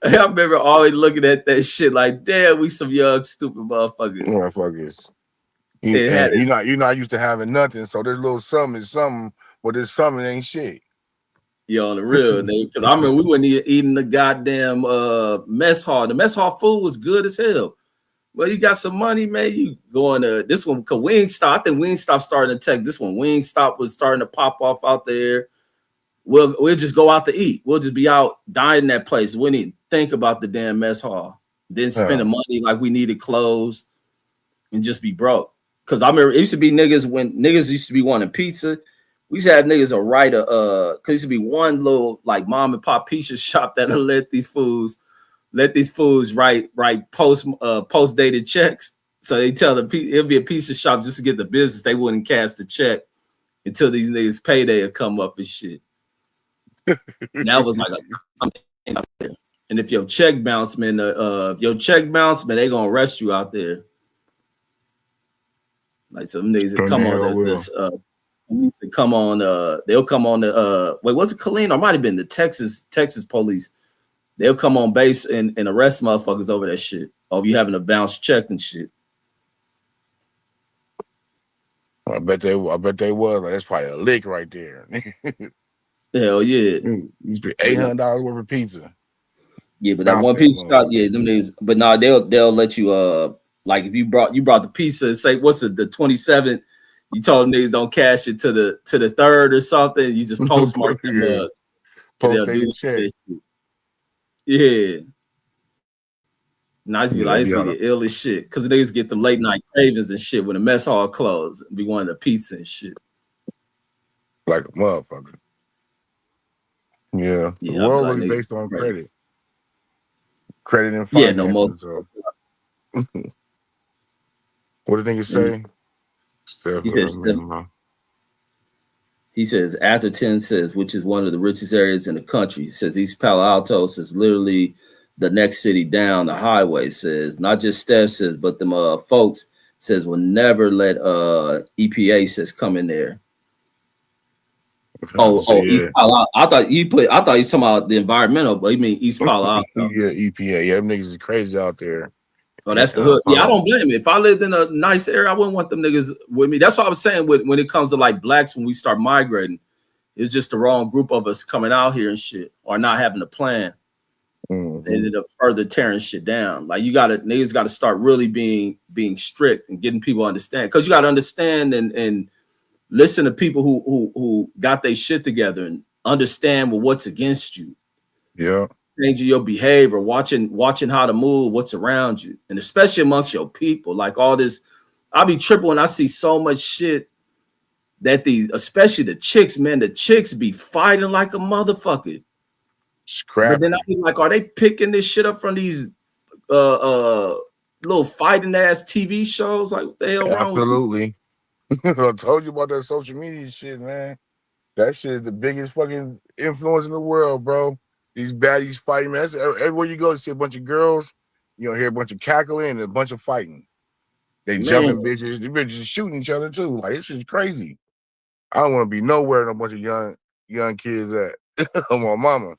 I remember always looking at that shit like, damn, we some young stupid motherfuckers. You're not used to having nothing, so this little something is something, but this something ain't shit. Yeah, on the real, because I remember we weren't eating the goddamn mess hall. The mess hall food was good as hell. Well, you got some money, man. You going to this one, because Wingstop. I think Wingstop started to take this one. Wingstop was starting to pop off out there. We'll just go out to eat. We'll just be out dining that place. We didn't think about the damn mess hall. Didn't spend the money like we needed clothes and just be broke. Because I remember it used to be niggas when niggas used to be wanting pizza. We used to have niggas a writer, cause there used to be one little like mom and pop pizza shop that'll let these fools write post dated checks. So they tell it'll be a pizza shop just to get the business. They wouldn't cash the check until these niggas payday would come up and shit. And that was like a out there. And if your check bounce, man, they gonna arrest you out there. Like some niggas that come on this come on they'll come on the wait, was it Colleen or might have been the Texas police? They'll come on base and arrest motherfuckers over that shit. Oh, you having a bounce check and shit. I bet they was. Like, that's probably a lick right there. Hell yeah. These be $800 worth of pizza. Yeah, but that one pizza shop, yeah, them niggas. But nah, they'll let you like if you brought the pizza and say what's it, the 27th, you told them niggas don't cash it to the 3rd or something. You just postmark them. Post check. Yeah. Nice be like, the ill as shit. Because niggas get them late night cravings and shit when the mess hall closed. Be wanting the pizza and shit. Like a motherfucker. Yeah. The world really based on credit. Credit and finance. Yeah, no, most. So. What did niggas say? He says, Atherton says, which is one of the richest areas in the country. He says East Palo Alto is literally the next city down the highway. Says not just Steph says, but them folks says will never let EPA says come in there. East Palo Alto. I thought he was talking about the environmental, but you mean East Palo Alto. Yeah, EPA. Yeah, them niggas is crazy out there. Oh, that's the hood. Yeah, I don't blame it. If I lived in a nice area, I wouldn't want them niggas with me. That's what I was saying when it comes to like blacks, when we start migrating, it's just the wrong group of us coming out here and shit, or not having a plan. Mm-hmm. They ended up further tearing shit down. Like niggas gotta start really being strict and getting people to understand. Because you gotta understand and listen to people who got their shit together and understand what's against you. Yeah. Changing your behavior, watching how to move, what's around you, and especially amongst your people. Like all this, I'll be tripping when I see so much shit that especially the chicks, man, the chicks be fighting like a motherfucker. Scrap. But then I be like, are they picking this shit up from these little fighting ass TV shows? Like what the hell wrong? Absolutely. I told you about that social media shit, man. That shit is the biggest fucking influence in the world, bro. These baddies fighting, man. That's, everywhere you go, you see a bunch of girls, you know, hear a bunch of cackling and a bunch of fighting. They jumping bitches. The bitches shooting each other too. Like, this is crazy. I don't want to be nowhere in a bunch of young kids at. I'm my mama.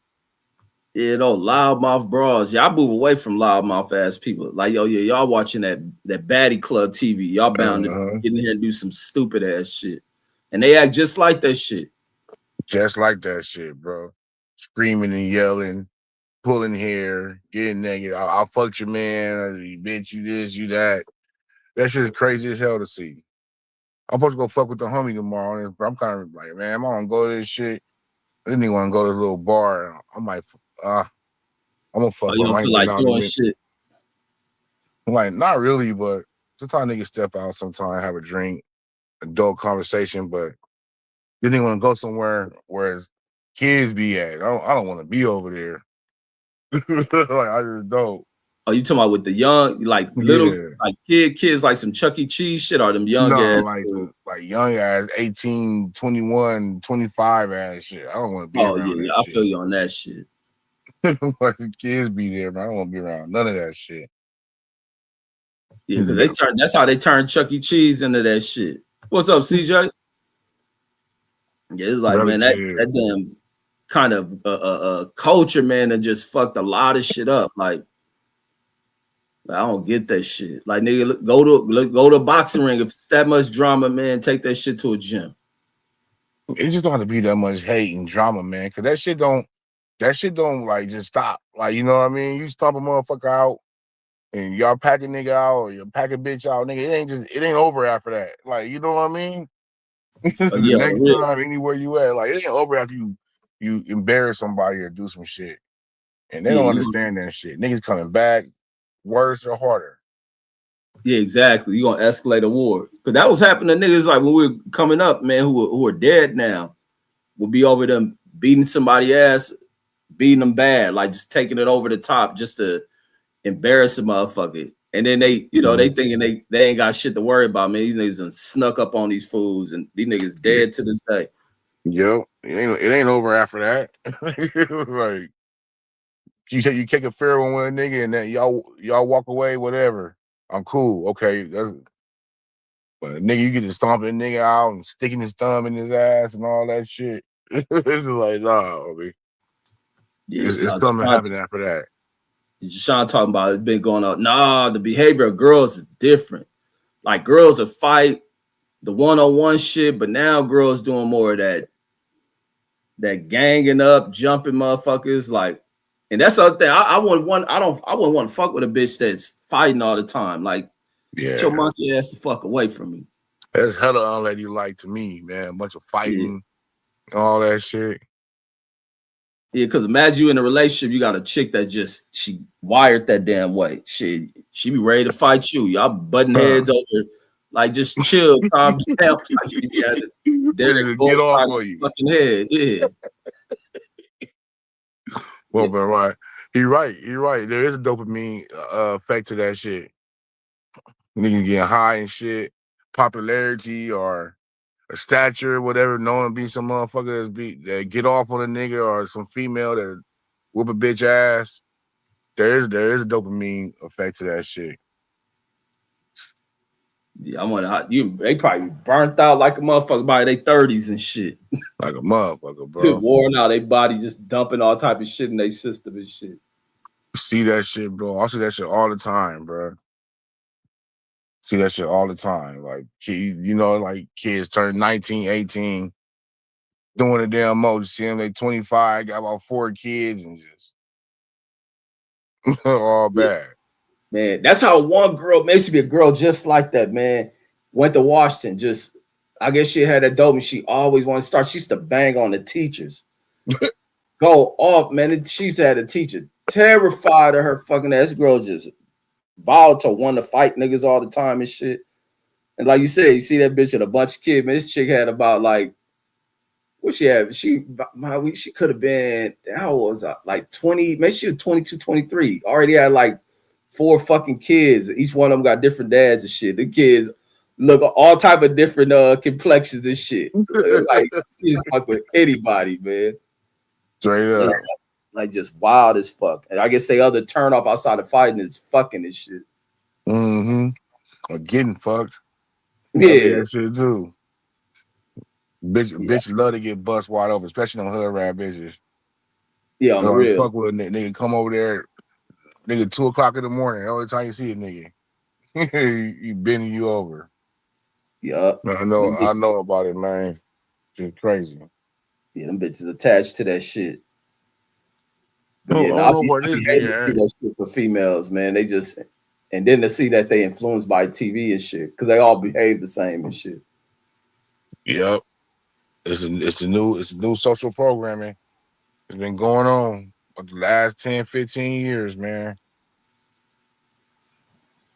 Yeah, no loudmouth bras. Yeah, I move away from loudmouth ass people. Like, yo, yeah, y'all watching that baddie club TV. Y'all bound to get in here and do some stupid ass shit. And they act just like that shit. Just like that shit, bro. Screaming and yelling, pulling hair, getting naked. I'll fuck your man, you bitch, you this, you that. That shit's crazy as hell to see. I'm supposed to go fuck with the homie tomorrow, but I'm kind of like, man, I'm gonna go to this shit. I didn't even want to go to this little bar. I'm like, I'm gonna fuck. You don't feel like doing shit. I'm like, not really, but sometimes niggas step out sometime, have a drink, adult conversation, but didn't want to go somewhere where kids be at. I don't want to be over there. Like, I just don't. Oh, you talking about with the young, like little, like kids, like some Chuck E. Cheese shit, or them young ass? Like young ass, 18, 21, 25 ass shit. I don't want to be around that shit. I feel you on that shit. Like the kids be there, man. I don't want to be around none of that shit. Yeah, because that's how they turn Chuck E. Cheese into that shit. What's up, CJ? Yeah, it's like, man, that damn kind of culture, man, that just fucked a lot of shit up. Like, I don't get that shit. Like, nigga, go to a boxing ring. If it's that much drama, man, take that shit to a gym. It just don't have to be that much hate and drama, man. Because that shit don't like just stop. Like, you know what I mean? You stomp a motherfucker out and y'all pack a nigga out or you pack a bitch out, nigga. It ain't over after that. Like, you know what I mean? The next time, anywhere you at, like, it ain't over after you embarrass somebody or do some shit. And they don't understand that shit. Niggas coming back worse or harder. Yeah, exactly. You gonna escalate a war. But that was happening to niggas like when we were coming up, man, who are dead now. Will be over them beating somebody ass, beating them bad, like just taking it over the top just to embarrass a motherfucker. And then they, they thinking they ain't got shit to worry about, man. These niggas done snuck up on these fools and these niggas dead to this day. Yo, it ain't over after that. Like you take a fair one with a nigga and then y'all walk away, whatever. I'm cool. Okay. But a nigga, you get to stomping a nigga out and sticking his thumb in his ass and all that shit. It's like, nah, homie. Yeah, It's something happening after that. Sean talking about it's been going on. Nah, the behavior of girls is different. Like girls will fight the one-on-one shit, but now girls doing more of that ganging up, jumping motherfuckers. Like, and that's the other thing. I wouldn't want to fuck with a bitch that's fighting all the time. Like, get your monkey ass the fuck away from me. That's hella unladylike to me, man. A bunch of fighting, all that shit. Yeah, because imagine you in a relationship, you got a chick that she wired that damn way. She be ready to fight you. Y'all butting heads over, like just chill, calm down. Get off on you. Fucking head, yeah. Well, man, right. You're right. There is a dopamine effect to that shit. Niggas getting high and shit, popularity or a stature, whatever, knowing be some motherfucker that get off on a nigga or some female that whoop a bitch ass. There is a dopamine effect to that shit. Yeah, I wonder they probably burnt out like a motherfucker by their 30s and shit. Like a motherfucker, bro. Worn out, their body just dumping all type of shit in their system and shit. See that shit, bro. I see that shit all the time, bro. See that shit all the time. Like, like kids turn 19, 18, doing the damn most. You see them, they 25, got about 4 kids and just all bad. Man, that's how one girl, makes to be a girl just like that, man, went to Washington. I guess she had a dope and she always wanted to start. She used to bang on the teachers. Go off, man. She's had a teacher terrified of her fucking ass. Girl just volatile, want to fight niggas all the time and shit. And like you said, you see that bitch with a bunch of kids, man. This chick had about like, what she had? She could have been, how was like 20, maybe she was 22, 23. Already had like 4 fucking kids. Each one of them got different dads and shit. The kids look all type of different complexions and shit. Like she's fuck with anybody, man. Straight up. Like just wild as fuck. And I guess they other turn off outside of fighting is fucking and shit. Mm-hmm. Or getting fucked. Yeah. That shit too. Bitch love to get bust wide open, especially on hood rap bitches. Yeah, on the real. Fuck with a nigga come over there, nigga 2:00 in the morning. The only time you see a nigga, he bending you over. Yeah, I know about it, man. Just crazy. Yeah, them bitches attached to that shit. I don't know what it is. See that shit for females, man. They just, and then to see that they influenced by TV and shit, because they all behave the same and shit. Yep. It's a new social programming. It's been going on for the last 10, 15 years, man.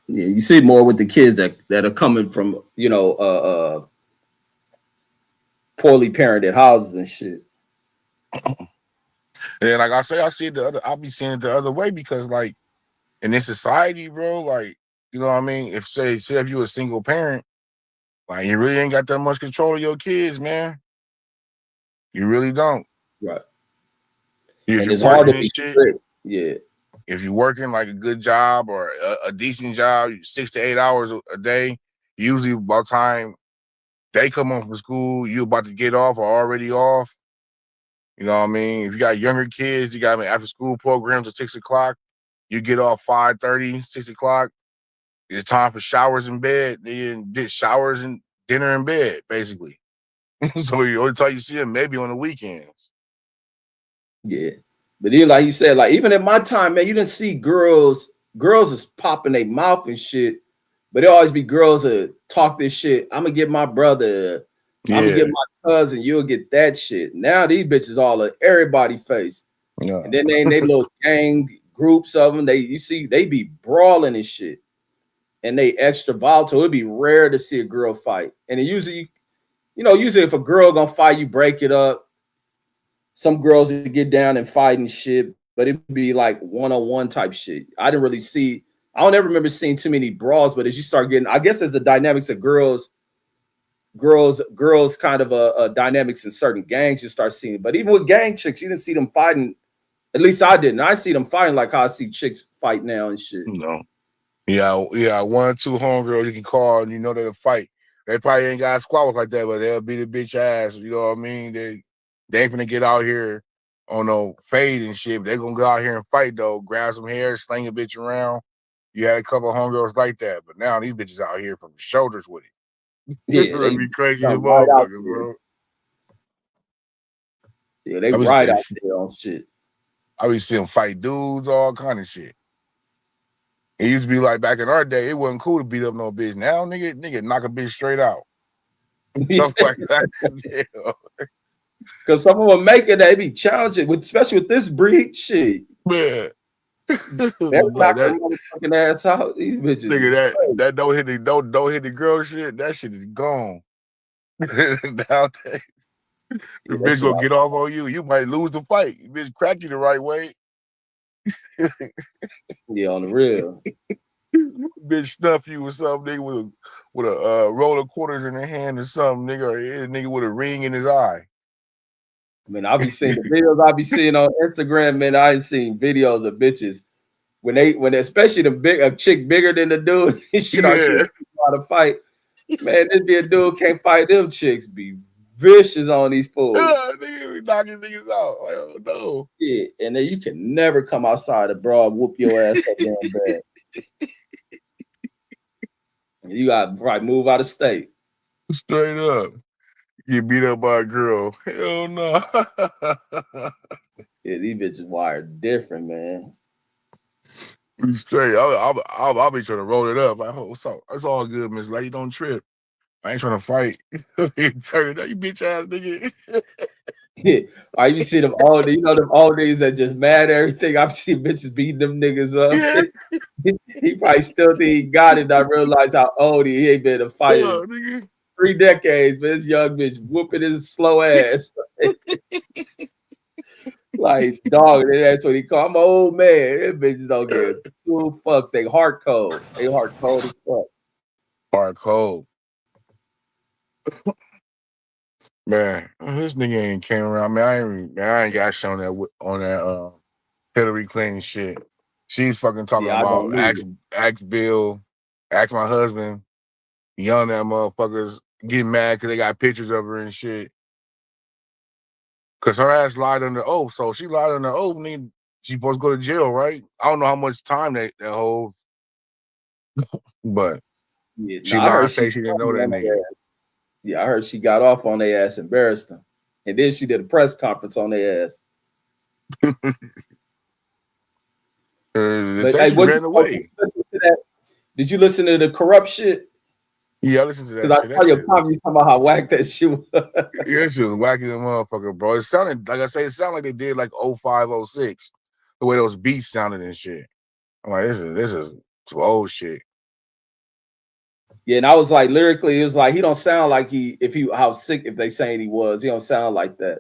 Yeah, you see more with the kids that are coming from, poorly parented houses and shit. And like I say, I'll be seeing it the other way because like in this society, bro, like, you know what I mean? If say if you're a single parent, like you really ain't got that much control of your kids, man. You really don't. Right. If you're working and shit, yeah. If you're working like a good job or a decent job, 6 to 8 hours a day, usually by the time they come home from school, you about to get off or already off. You know what I mean? If you got younger kids, you got after school programs at 6:00. You get off 5:30, 6:00. It's time for showers in bed. Then get showers and dinner in bed, basically. So the only time you see them maybe on the weekends. Yeah. But then, like you said, like even at my time, man, you didn't see girls is popping their mouth and shit, but there always be girls that talk this shit. I'm gonna get my brother, I'm gonna get my cousin, you'll get that shit. Now these bitches all at everybody face. Yeah. And then they little gang groups of them, they be brawling and shit. and they extra volatile. It'd be rare to see a girl fight. And it usually, usually if a girl gonna fight, you break it up. Some girls would get down and fight and shit, but it'd be like one-on-one type shit. I don't ever remember seeing too many brawls, but as you start getting, I guess as the dynamics of girls kind of dynamics in certain gangs, you start seeing it. But even with gang chicks, you didn't see them fighting. At least I didn't. I see them fighting like how I see chicks fight now and shit. No. Yeah, 1 or 2 homegirls you can call and you know they'll fight. They probably ain't got squabbles like that, but they'll beat the bitch ass. You know what I mean? They ain't gonna get out here on no fade and shit. They're gonna go out here and fight though. Grab some hair, sling a bitch around. You had a couple of homegirls like that, but now these bitches out here from the shoulders with it. Yeah, they be crazy as right motherfuckers, bro. Yeah, they right out there on shit. I be seeing fight dudes, all kind of shit. It used to be like back in our day, it wasn't cool to beat up no bitch. Now, nigga knock a bitch straight out. Stuff like that. Because some of them make it, they be challenging, especially with this breed shit. Man. They'll knock their motherfucking ass out. These bitches. Nigga, that don't hit the girl shit, that shit is gone. Nowadays. The bitch gonna get off on you. You might lose the fight. You bitch crack you the right way. Yeah, on the real. Bitch stuff you with something, nigga, with a roll of quarters in their hand or something, nigga, or a nigga with a ring in his eye. I mean, I'll be seeing the videos I be seeing on Instagram, man. I ain't seen videos of bitches when especially a chick bigger than the dude, shit on shit how to fight. Man, this be a dude can't fight them chicks, be vicious on these fools. Yeah, nigga be knocking niggas out. Like, oh no. Yeah, and then you can never come outside a bra and whoop your ass up damn bad. You gotta probably move out of state. Straight up. You beat up by a girl. Hell no. Yeah, these bitches wired different, man. Straight. I'll be trying to roll it up. I hope so. It's all good, Miss Lady. Don't trip. I ain't trying to fight. Turn it up, you bitch ass nigga. Yeah. Or you see them old, them old days that just mad at everything. I've seen bitches beating them niggas up. Yeah. He probably still think he got it. I realize how old he ain't been a fighter. 3 decades, but this young bitch whooping his slow ass. Like, dog, that's what he called. I'm an old man. Them bitches don't give 2 fucks. They heart cold. They heart cold as fuck. Heart cold. Man, this nigga ain't came around. Man, I ain't got shown that on that Hillary Clinton shit. She's fucking talking about ask Bill, ask my husband, yelling at motherfuckers, getting mad because they got pictures of her and shit. Because her ass lied under oath. So she lied under oath, nigga. She supposed to go to jail, right? I don't know how much time that holds. But she lied, say she didn't know that nigga. Yeah, I heard she got off on their ass, embarrassed them. And then she did a press conference on their ass. She ran away. Did you listen to the corrupt shit? Yeah, I listened to that shit. Because I saw your comment, you talking about how whack that shit was. Yeah, she was whacking the motherfucker, bro. It sounded, like I say, it sounded like they did like 05, 06. The way those beats sounded and shit. I'm like, this is some old shit. Yeah, and I was like, lyrically, it was like he don't sound like how sick if they saying he was. He don't sound like that.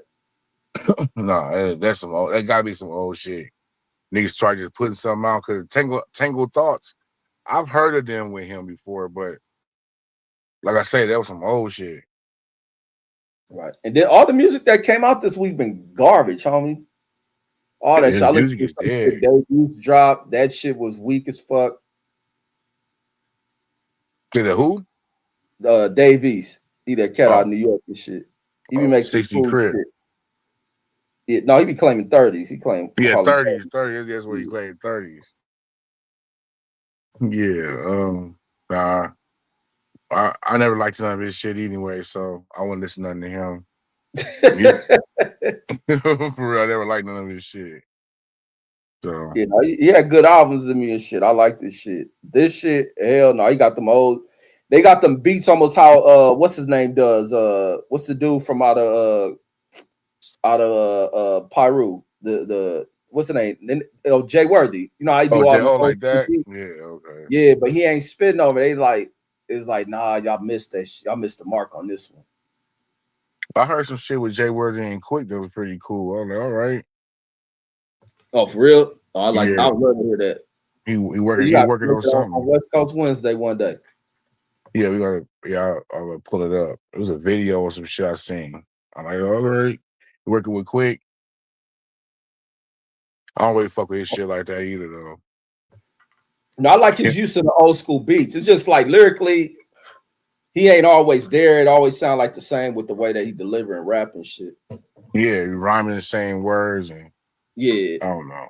No, that's some old. That gotta be some old shit. Niggas try just putting something out because Tangled Thoughts. I've heard of them with him before, but like I say, that was some old shit. Right, and then all the music that came out this week been garbage, homie. All that shit. I listened to some shit Deuce dropped. That shit was weak as fuck. Did it who? Davies. He that cat out of New York and shit. He be making 60 crib. Shit. Yeah, no, he be claiming 30s. He claimed 30s. 30s. That's what he claimed. 30s. Yeah. Nah. I never liked none of his shit anyway, so I wouldn't listen to nothing to him. For real, I never liked none of his shit. So yeah, no, he had good albums in me and shit. I like this shit. This shit, hell no, he got them old. They got them beats almost how what's his name does? What's the dude from out of Peru? The what's the name? Jay Worthy. You know how he do Oh, all J.O. like the that? Yeah, okay. yeah, but he ain't spitting over. They like it's like nah, y'all missed that. Y'all missed the mark on this one. I heard some shit with Jay Worthy and Quick that was pretty cool. I was like, all right. Oh, for real? Oh, I Yeah. would love to hear that. He You working got on something. on West Coast Wednesday one day. Yeah, I'm gonna pull it up. It was a video or some shit I seen. I'm like, all right. Working with Quick. I don't really fuck with his shit like that either though. No, I like his use of the old school beats. It's just like lyrically, he ain't always there. It always sound like the same with the way that he deliver and rap and shit. Yeah, rhyming the same words and yeah. I don't know.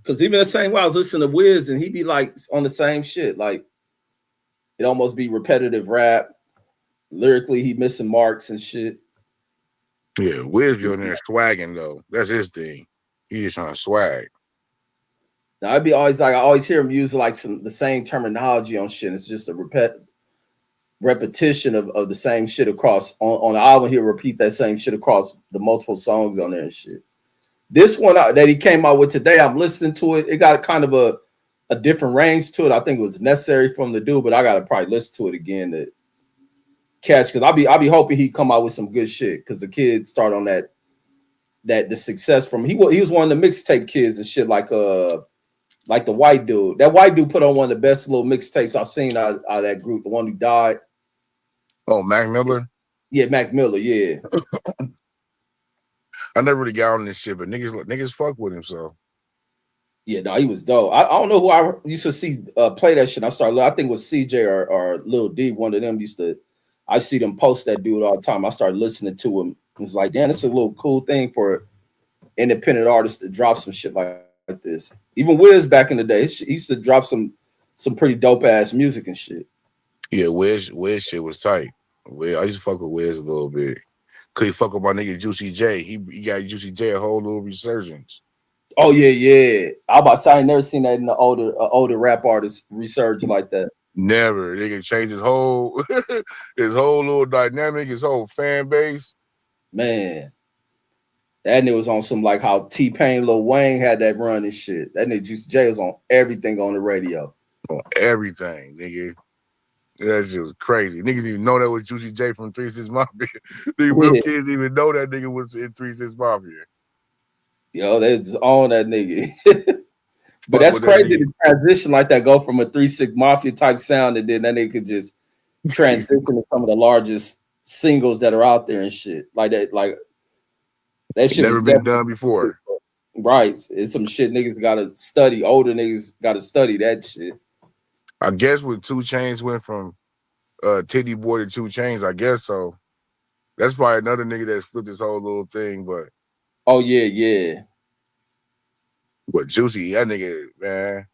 Cause even the same way I was listening to Wiz and he be like on the same shit. Like it almost be repetitive rap. Lyrically, he missing marks and shit. Yeah, Wiz be on there swagging though. That's his thing. He just trying to swag. Now I'd be always like I always hear him use like the same terminology on shit. It's just a repetition of the same shit across on the album. He'll repeat that same shit across the multiple songs on there and shit. This one that he came out with today, I'm listening to it. It got a kind of a different range to it. I think it was necessary for him to do, but I gotta probably listen to it again to catch because I'll be hoping he come out with some good shit because the kid start on that the success from he was one of the mixtape kids and shit like the white dude. That white dude put on one of the best little mixtapes I've seen out of that group, the one who died. Oh, Mac Miller? Yeah, Mac Miller, yeah. I never really got on this shit, but niggas fuck with him, so. Yeah, no, he was dope. I don't know who I used to see play that shit. I think it was CJ or Lil D. One of them I see them post that dude all the time. I started listening to him. It was like, damn, it's a little cool thing for independent artists to drop some shit like this. Even Wiz back in the day, he used to drop some pretty dope ass music and shit. Yeah, Wiz shit was tight. I used to fuck with Wiz a little bit. Cause he fuck with my nigga Juicy J. He got Juicy J a whole little resurgence. Oh yeah. I about to say I ain't never seen that in the older rap artist resurge like that. Never. They can change his whole his whole little dynamic, his whole fan base. Man. That nigga was on some like how T-Pain, Lil Wayne had that run and shit. That nigga Juicy J was on everything on the radio. On everything, nigga. That shit was crazy. Niggas even know that was Juicy J from 3 6 Mafia. These real kids even know that nigga was in 3 6 Mafia. Yo, they just on that nigga. But that's crazy to transition like that, go from a 3 6 Mafia type sound, and then that nigga could just transition to some of the largest singles that are out there and shit. Like that shit never been done before. Right. It's some shit niggas gotta study. Older niggas gotta study that shit. I guess when 2 Chainz went from Titty Boy to 2 Chainz, I guess so. That's probably another nigga that's flipped this whole little thing, but oh yeah. But Juicy, that nigga, man,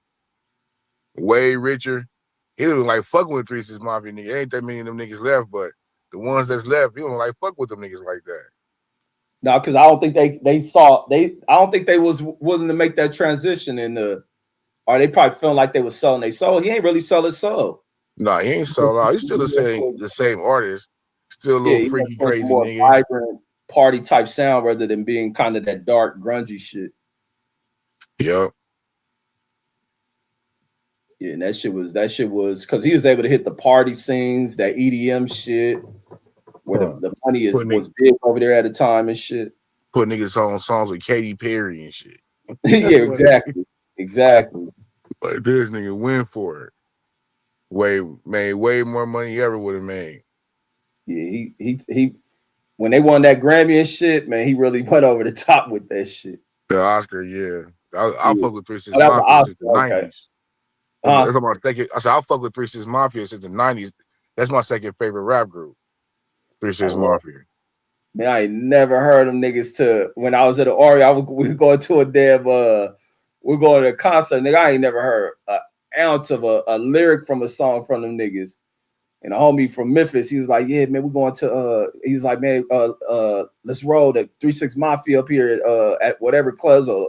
way richer. He didn't like fucking with 3 6 Mafia nigga. Ain't that many of them niggas left, but the ones that's left, he don't like fuck with them niggas like that. No, because I don't think I don't think they was willing to make that transition or they probably feeling like they was selling their soul. He ain't really sell his soul. Nah, he ain't sold out. He's still the same artist. Still a little freaky, crazy more nigga. Vibrant party type sound rather than being kind of that dark, grungy shit. Yep. Yeah, and that shit was because he was able to hit the party scenes, that EDM shit, where the money was big over there at the time and shit. Put niggas on songs with Katy Perry and shit. Yeah, exactly. But this nigga went for it. Made way more money he ever would have made. Yeah, he when they won that Grammy and shit, man, he really went over the top with that shit. The Oscar, yeah. I'll fuck with 3 6 Mafia since the 90s. I said I'll fuck with 3 6 Mafia since the 90s. That's my second favorite rap group. 3 6 Mafia. Man, I ain't never heard them niggas when I was at the Ori, we going to a damn we're going to a concert, nigga. I ain't never heard an ounce of a lyric from a song from them niggas. And a homie from Memphis, he was like, yeah, man, we're going to he was like, man, let's roll the 3 6 Mafia up here at whatever clubs, a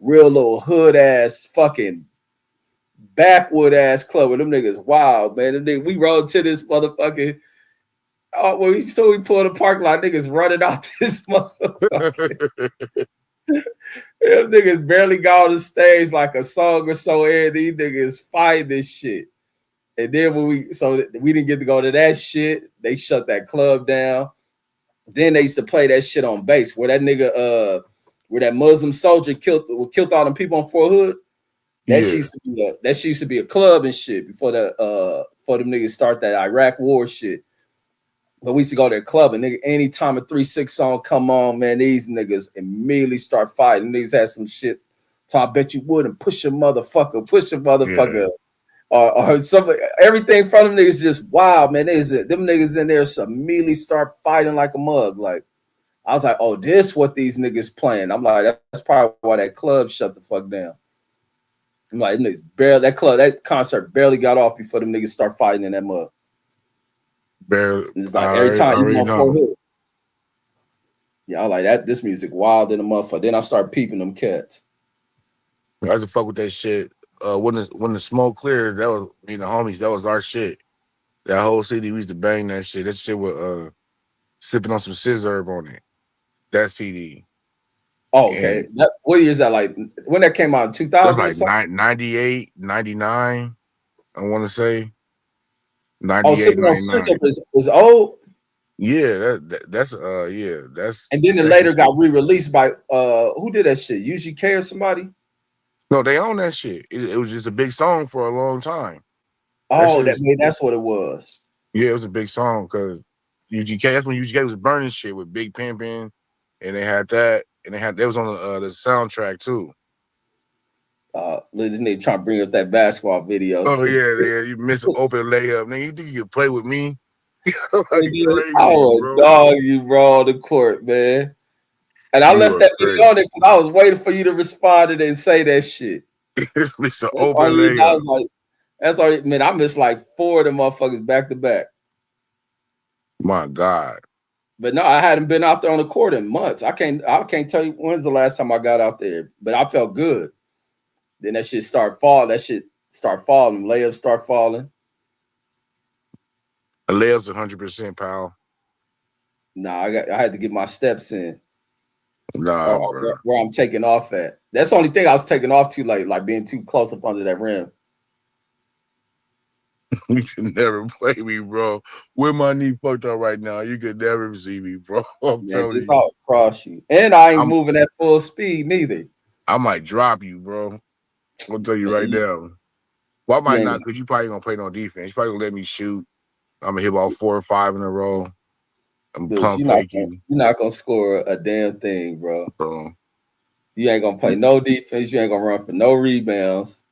real little hood ass fucking backwood ass club with them niggas. Wow, man. We rode to this motherfucking when we pulled the parking lot, niggas running out this motherfucker. Them niggas barely got on the stage like a song or so in. These niggas fighting this shit. And then we didn't get to go to that shit. They shut that club down. Then they used to play that shit on bass where that nigga where that Muslim soldier killed all them people on Fort Hood. That shit Yeah, used to be a club and shit before for them niggas start that Iraq war shit. But we used to go to the club and nigga, anytime a 3-6 song come on, man, these niggas immediately start fighting. Niggas had some shit. So I bet you wouldn't push a motherfucker. yeah. Or some everything from them niggas just wild, man. Them niggas in there so immediately start fighting like a mug. Like I was like, oh, this what these niggas playing. I'm like, that's probably why that club shut the fuck down. I'm like, that concert barely got off before them niggas start fighting in that mug. Barely, It's like every I time you already on Fort know. Hood. Yeah, I like that. This music wild in the motherfucker. Then I start peeping them cats. I used to fuck with that shit. When the smoke cleared, that was me and the homies. That was our shit. That whole CD, we used to bang that shit. That shit with sipping on some scissor on it. That CD. Oh, okay. And What year is that? Like when that came out in it was 2000 or like something? 98, 99. I want to say Oh, 98, Sipping on 99. Scissor was old. Yeah, that's yeah, that's And then it second later shit. got re-released by who did that shit? UGK or somebody? No, they own that shit. It was just a big song for a long time. That Oh, shit was that's what it was. yeah, it was a big song because UGK. That's when UGK was burning shit with Big Pimpin', and they had that, and they was on the soundtrack too. This nigga trying to bring up that basketball video. Oh yeah, you miss an open layup. Man, you think you can play with me? Like I crazy, would bro. dog you, bro, on the court, man. And I You left are that video crazy. on it because I was waiting for you to respond and then say that shit. Miss an That's the open only reason I layup. was like, that's all. Man, I missed like 4 of them motherfuckers back to back. My God. But no, I hadn't been out there on the court in months. I can't tell you when's the last time I got out there, but I felt good. Then that shit start falling. That shit start falling. Layups start falling. A layup's 100%, pal. Nah, I had to get my steps in Nah, or bro. where I'm taking off at. That's the only thing I was taking off too late, like being too close up under that rim. You can never play me, bro. With my knee fucked up right now, you could never see me, bro. I'm Man, telling just you. all across you. And I ain't I'm moving at full speed neither. I might drop you, bro. I'll tell you Man, right now. Well, I you might ain't not, because you probably gonna play no defense. You probably gonna let me shoot. I'm gonna hit about 4 or 5 in a row. I'm Deuce, pump fake you. you're not gonna score a damn thing, bro. So, You ain't gonna play no defense. You ain't gonna run for no rebounds.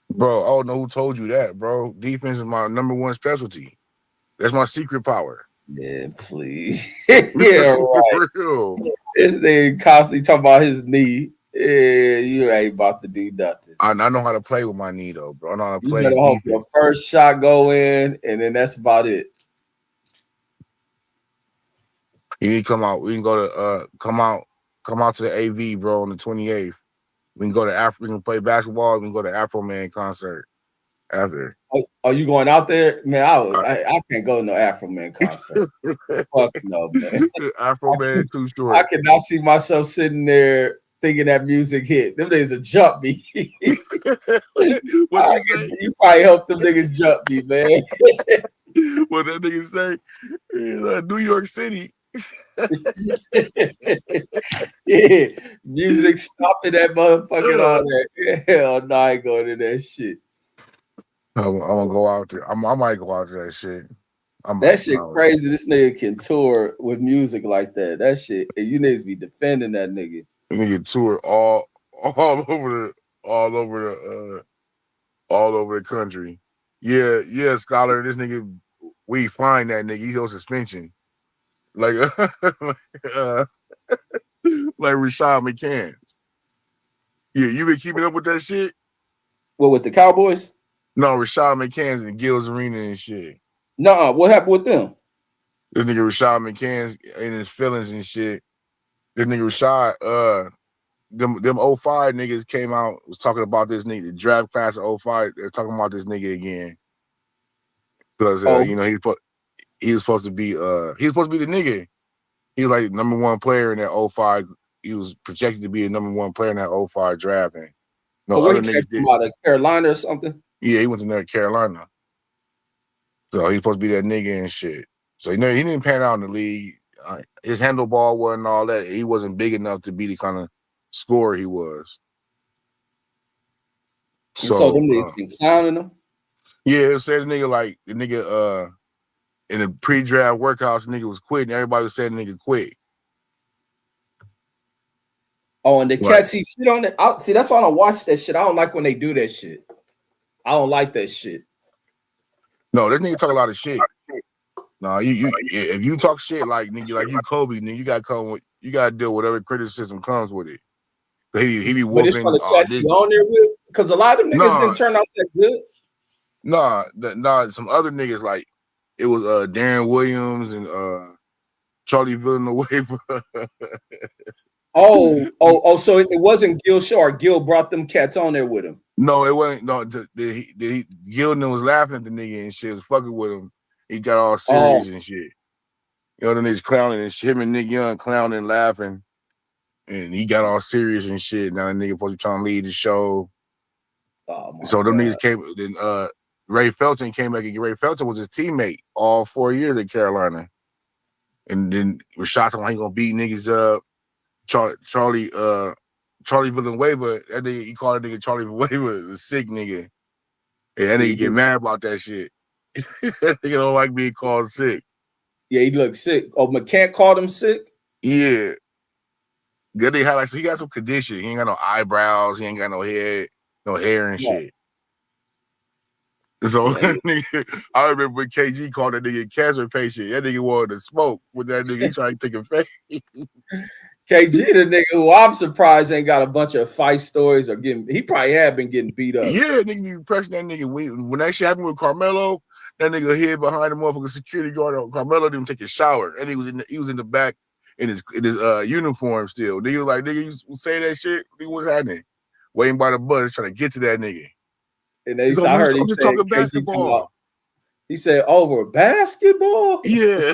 bro, I don't know who told you that, bro. Defense is my number one specialty. That's my secret power. Man, please. Yeah, right. For real. This nigga constantly talking about his knee. Yeah, you ain't about to do nothing. I know how to play with my knee though, bro. I know how to You play better hope your defense. first shot go in, and then that's about it. You need to come out. We can go to come out to the AV, bro, on the 28th. We can go to Afro. We can play basketball. We can go to Afro Man concert after. Oh, are you going out there, man? Uh, I can't go to no Afro Man concert. Fuck no, man. Afro Man too I short. cannot see myself sitting there thinking that music hit. Them niggas will jump me. What you say? You probably help them niggas jump me, man. What that nigga say? New York City. Yeah, music stopping that motherfucking all that. Hell no, I ain't going to that shit. I'm gonna go out there. I might go out to that shit. I That might. shit No. crazy. This nigga can tour with music like that. That shit, and you niggas be defending that nigga. Nigga tour all over all over the country. Yeah, Scholar. This nigga, we find that nigga. He's on suspension. Like uh, like Rashad McCants. Yeah, you been keeping up with that shit? What with the Cowboys? No, Rashad McCants and Gills Arena and shit. Nah, what happened with them? This nigga Rashad McCants and his feelings and shit. This nigga Rashad, them 05 niggas came out, was talking about this nigga, the draft class of 05. They're talking about this nigga again. Because Oh, you know, he was supposed to be the nigga. He's like number one player in that 05 he was projected to be a #1 player in that 05 draft. And no where other he came niggas did. from, out of Carolina or something? Yeah, he went to North Carolina. So he's supposed to be that nigga and shit. So he didn't pan out in the league. His handlebar wasn't all that. He wasn't big enough to be the kind of scorer he was. So them niggas been clowning him. Yeah, it said the nigga in the pre-draft workouts, the nigga was quitting. Everybody was saying the nigga quit. Oh, and the cats he shit on it. See, that's why I don't watch that shit. I don't like when they do that shit. I don't like that shit. No, this nigga talk a lot of shit. No, you if you talk shit like nigga, like you Kobe, then you gotta deal with whatever criticism comes with it. He be But it's whooping. from the cats he on there with, because a lot of them niggas didn't turn out that good. Nah, some other niggas like it was Darren Williams and Charlie Villanueva. So it wasn't Gil Shaw. Gil brought them cats on there with him. No, it wasn't. No, Gilden was laughing at the nigga and shit, was fucking with him. He got all serious and shit. You know, the niggas clowning and shit. Him and Nick Young clowning, laughing, and he got all serious and shit. Now the nigga supposed to be trying to lead the show. So them niggas came. Then Ray Felton came back. And Ray Felton was his teammate all 4 years in Carolina, and then was shocked on how he gonna beat niggas up. Charlie Villanueva, that nigga, he called that nigga Charlie Villanueva a sick nigga. And that nigga get mad about that shit. That nigga don't like being called sick. Yeah, he looked sick. Oh, McCann called him sick? Yeah. Good nigga had so he got some condition. He ain't got no eyebrows, he ain't got no head, no hair and shit. So I remember when KG called that nigga a cancer patient. That nigga wanted to smoke with that nigga. He tried to take a face. KG, the nigga who I'm surprised ain't got a bunch of fight stories or he probably have been getting beat up. Yeah, nigga be pressing that nigga. When that shit happened with Carmelo, that nigga hid behind the motherfucking security guard. Carmelo didn't take a shower, and he was in the back in his uniform still. Nigga was like, nigga, you say that shit? Nigga, what's happening? Waiting by the bus, trying to get to that nigga. And I heard him just talking basketball. He said, over basketball? Yeah.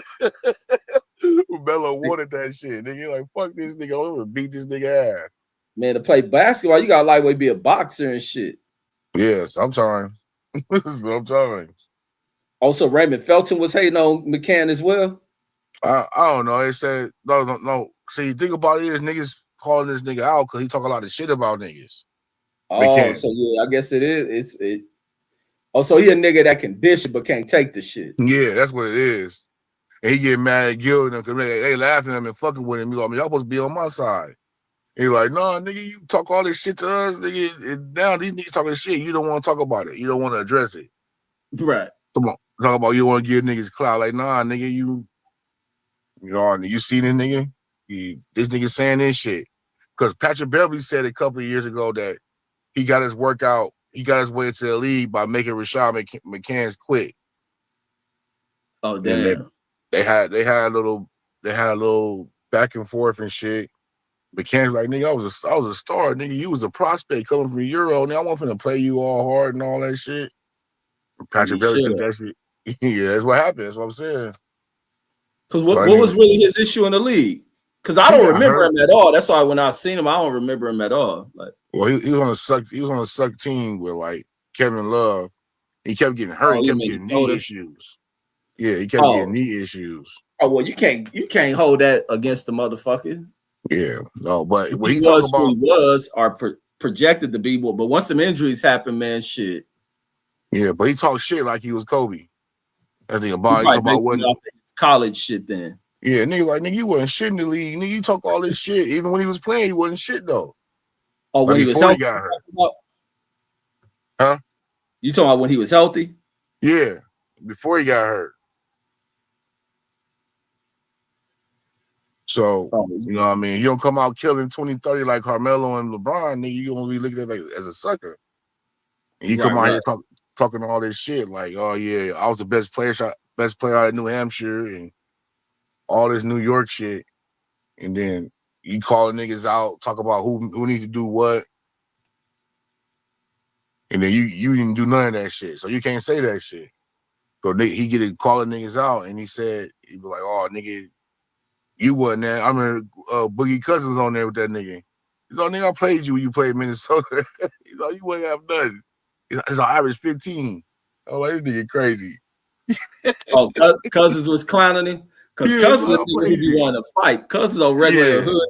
Melo wanted that shit. Nigga, like, fuck this nigga. I'm gonna beat this nigga ass. Man, to play basketball, you gotta lightweight be a boxer and shit. Yeah, sometimes. Sometimes. Also, Raymond Felton was hating on McCann as well. I don't know. They said no. See, think about it is niggas calling this nigga out because he talk a lot of shit about niggas. Oh, so yeah, I guess it is. Oh, so he a nigga that can dish it but can't take the shit. Yeah, that's what it is. And he get mad at Gil and them because they laughing at him and fucking with him. He's like, y'all supposed to be on my side. He like, nah, nigga, you talk all this shit to us, nigga. And now these niggas talking shit. You don't want to talk about it. You don't want to address it. Right. Come on. Talk about you want to give niggas clout. Like, nah, nigga, you see this nigga? This nigga saying this shit. Because Patrick Beverly said a couple of years ago that he got his workout, he got his way into the league by making Rashad McCants quit. Oh, damn. They had a little back and forth and shit. McCann's like, nigga, I was a star, nigga. You was a prospect coming from Euro, nigga. I want to play you all hard and all that shit. Patrick Beverly took that shit. Yeah, that's what happened. That's what I'm saying. Because what was really his issue in the league? Because I don't remember him at all. That's why when I seen him, I don't remember him at all. Like, well, he was on a suck team with like Kevin Love. He kept getting hurt. He kept getting knee issues. Yeah, he kept getting knee issues. Oh well, you can't hold that against the motherfucker. Yeah, no, but when he was who he was or projected to be, but once some injuries happen, man, shit. Yeah, but he talked shit like he was Kobe. That's the about. He talk about what college shit then. Yeah, nigga, you wasn't shit in the league. Nigga, you talk all this shit. Even when he was playing, he wasn't shit though. Oh, when he was healthy, got hurt. Huh? You talking about when he was healthy? Yeah, before he got hurt. So, you know what I mean? You don't come out killing 20-30 like Carmelo and LeBron, nigga, you're going to be looking at it as a sucker. And you come out here talking all this shit like, oh, yeah, I was the best player out of New Hampshire and all this New York shit. And then you calling niggas out, talk about who needs to do what. And then you didn't do none of that shit. So you can't say that shit. So he get calling niggas out and he said, he'd be like, oh, nigga, You wasn't there. I mean, Boogie Cousins on there with that nigga. He's all, nigga, I played you when you played Minnesota. He's all, you wouldn't have done. It's an average 15. I'm like, this nigga crazy. Oh, Cousins was clowning him? Because Yeah, Cousins bro, is a nigga who be wanting to fight. Cousins on regular hood.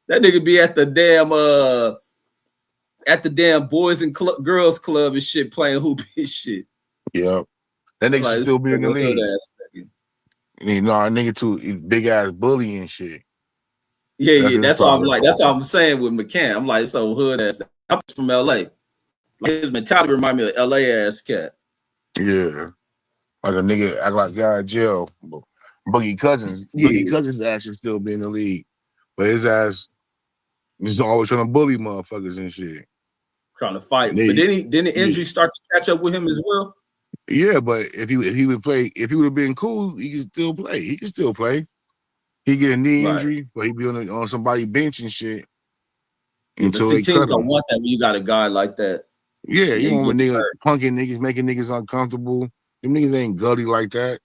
That nigga be at the damn Boys and Girls Club and shit playing hoop and shit. Yeah. That nigga should still be in the league. You know, a nigga too big ass bully and shit. Yeah, that's all I'm like. That's all I'm saying with McCann. I'm like, so hood ass. I'm from LA. Like his mentality remind me of LA ass cat. Yeah. Like a nigga act like guy in jail. Boogie Cousins ass should still be in the league. But his ass is always trying to bully motherfuckers and shit. Trying to fight. But then the injury start to catch up with him as well. Yeah, but if he would play, if he would have been cool, he could still play. He could still play. He get a knee injury, but he be on somebody bench and shit. Until but teams don't want that when you got a guy like that. Yeah, you don't want niggas punking niggas, making niggas uncomfortable. Them niggas ain't gully like that.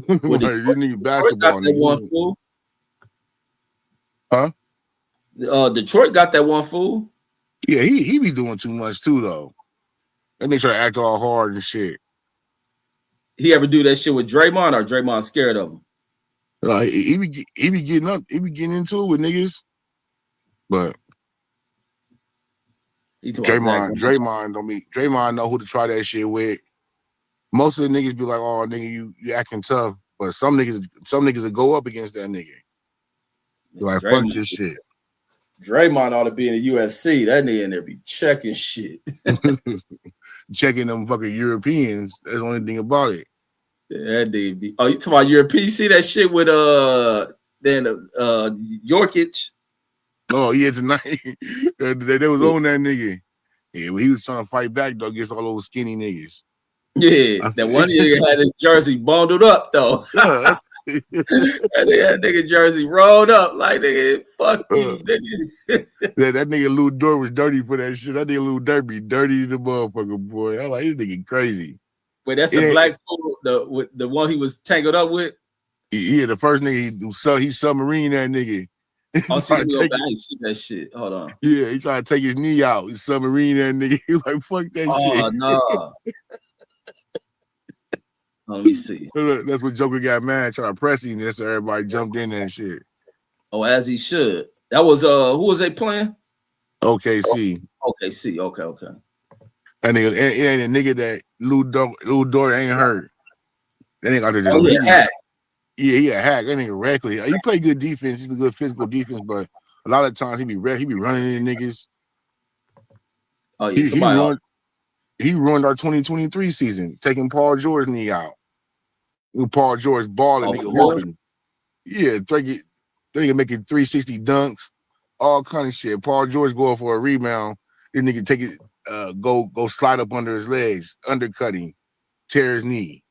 Well, like, you need basketball niggas. One fool. Huh? Detroit got that one fool. Yeah, he be doing too much too though. And they try to act all hard and shit. He ever do that shit with Draymond, or Draymond scared of him? He be getting up, he be getting into it with niggas, but Draymond know who to try that shit with. Most of the niggas be like, "Oh, nigga, you acting tough," but some niggas will go up against that nigga. Be like, fuck this shit. Draymond ought to be in the UFC. That nigga in there be checking shit. Checking them fucking Europeans. That's the only thing about it. Yeah, that nigga be. Oh, you talking about European? You see that shit with Jokic? Oh yeah, tonight they was on that nigga. Yeah, but he was trying to fight back though against all those skinny niggas. Yeah, that one nigga had his jersey bundled up though. that nigga jersey rolled up like nigga, fuck you, nigga. that nigga Lou Dort was dirty for that shit. That nigga Lou Dort be dirty to the motherfucker, boy. I'm like, this nigga crazy. Wait, that's the black fool, the one he was tangled up with? Yeah, the first nigga he submarine that nigga. I see that shit. Hold on. Yeah, he tried to take his knee out. He submarine that nigga. He like, fuck that shit. Oh no. Let me see. That's what Joker got mad, trying to press him. That's why everybody jumped in there and shit. Oh, as he should. That was who was they playing? OKC. OKC. Okay. That nigga ain't a nigga that Lou Dort ain't hurt. That nigga out there just a hack. Yeah, he a hack. That nigga reckless. He play good defense. He's a good physical defense, but a lot of times he be running in niggas. Oh yeah, he ruined our 2023 season, taking Paul George's knee out. Paul George balling, nigga hooping. Yeah, they nigga making 360 dunks, all kind of shit. Paul George going for a rebound. This nigga take it, go slide up under his legs, undercutting, tear his knee.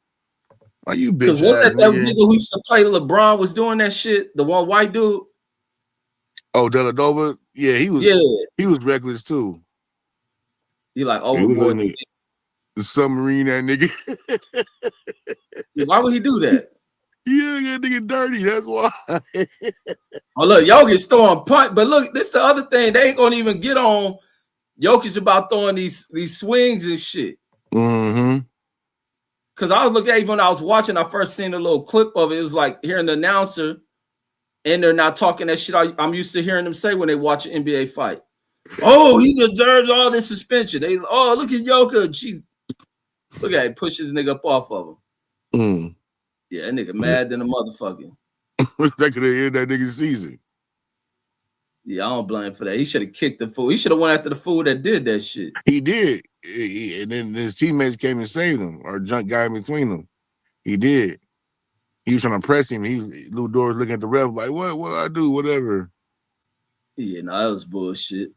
Are you bitch? Because wasn't that nigga who used to play LeBron was doing that shit? The one white dude. Oh, Deladova? Yeah, he was reckless too. He like overboard. The submarine, that nigga. Why would he do that? Yeah, that nigga dirty. That's why. Oh look, Jokic throwing punt, but look, this is the other thing. They ain't gonna even get on Jokic about throwing these swings and shit. Mm-hmm. Cause I was looking at it when I was watching. I first seen a little clip of it. It was like hearing the announcer, and they're not talking that shit I'm used to hearing them say when they watch an NBA fight. Oh, he deserves all this suspension. Look at Jokic. Look at him push this nigga up off of him. Mm. Yeah, that nigga mad than a motherfucker. That could have ended that nigga's season. Yeah, I don't blame him for that. He should have kicked the fool. He should have went after the fool that did that shit. He did. And then his teammates came and saved him, or junk guy in between them. He did. He was trying to press him. Lou Dort was looking at the ref like, what do I do? Whatever. Yeah, no, that was bullshit.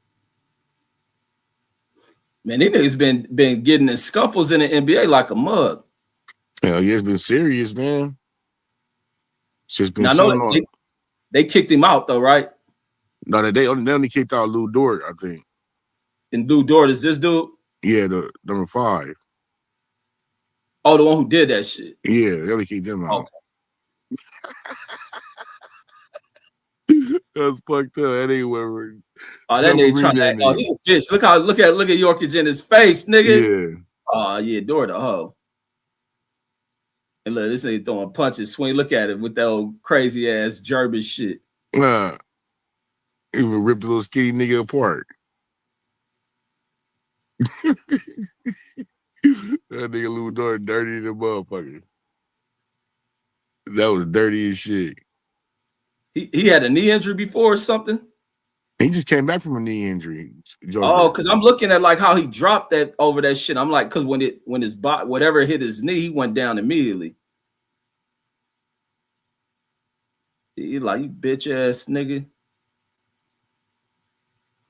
Man, these niggas been getting in scuffles in the NBA like a mug. Yeah, it's been serious, man. It's just been they kicked him out though, right? No, they only kicked out Lou Dort, I think. And Lou Dort is this dude? Yeah, the number 5. Oh, the one who did that shit. Yeah, they only kicked them out. Okay. That's fucked up. That ain't where. Oh, that nigga trying to. Oh, he a bitch. Look at Yorkage in his face, nigga. Yeah. Oh yeah, door the hoe. And look, this nigga throwing punches, swing. Look at it with that old crazy ass German shit. Even ripped a little skinny nigga apart. That nigga Lou Dort dirty than a motherfucker. That was dirty as shit. He had a knee injury before or something? He just came back from a knee injury. Joker. Oh, because I'm looking at like how he dropped that over that shit. I'm like, because when his bot whatever hit his knee, he went down immediately. He like, you bitch ass nigga.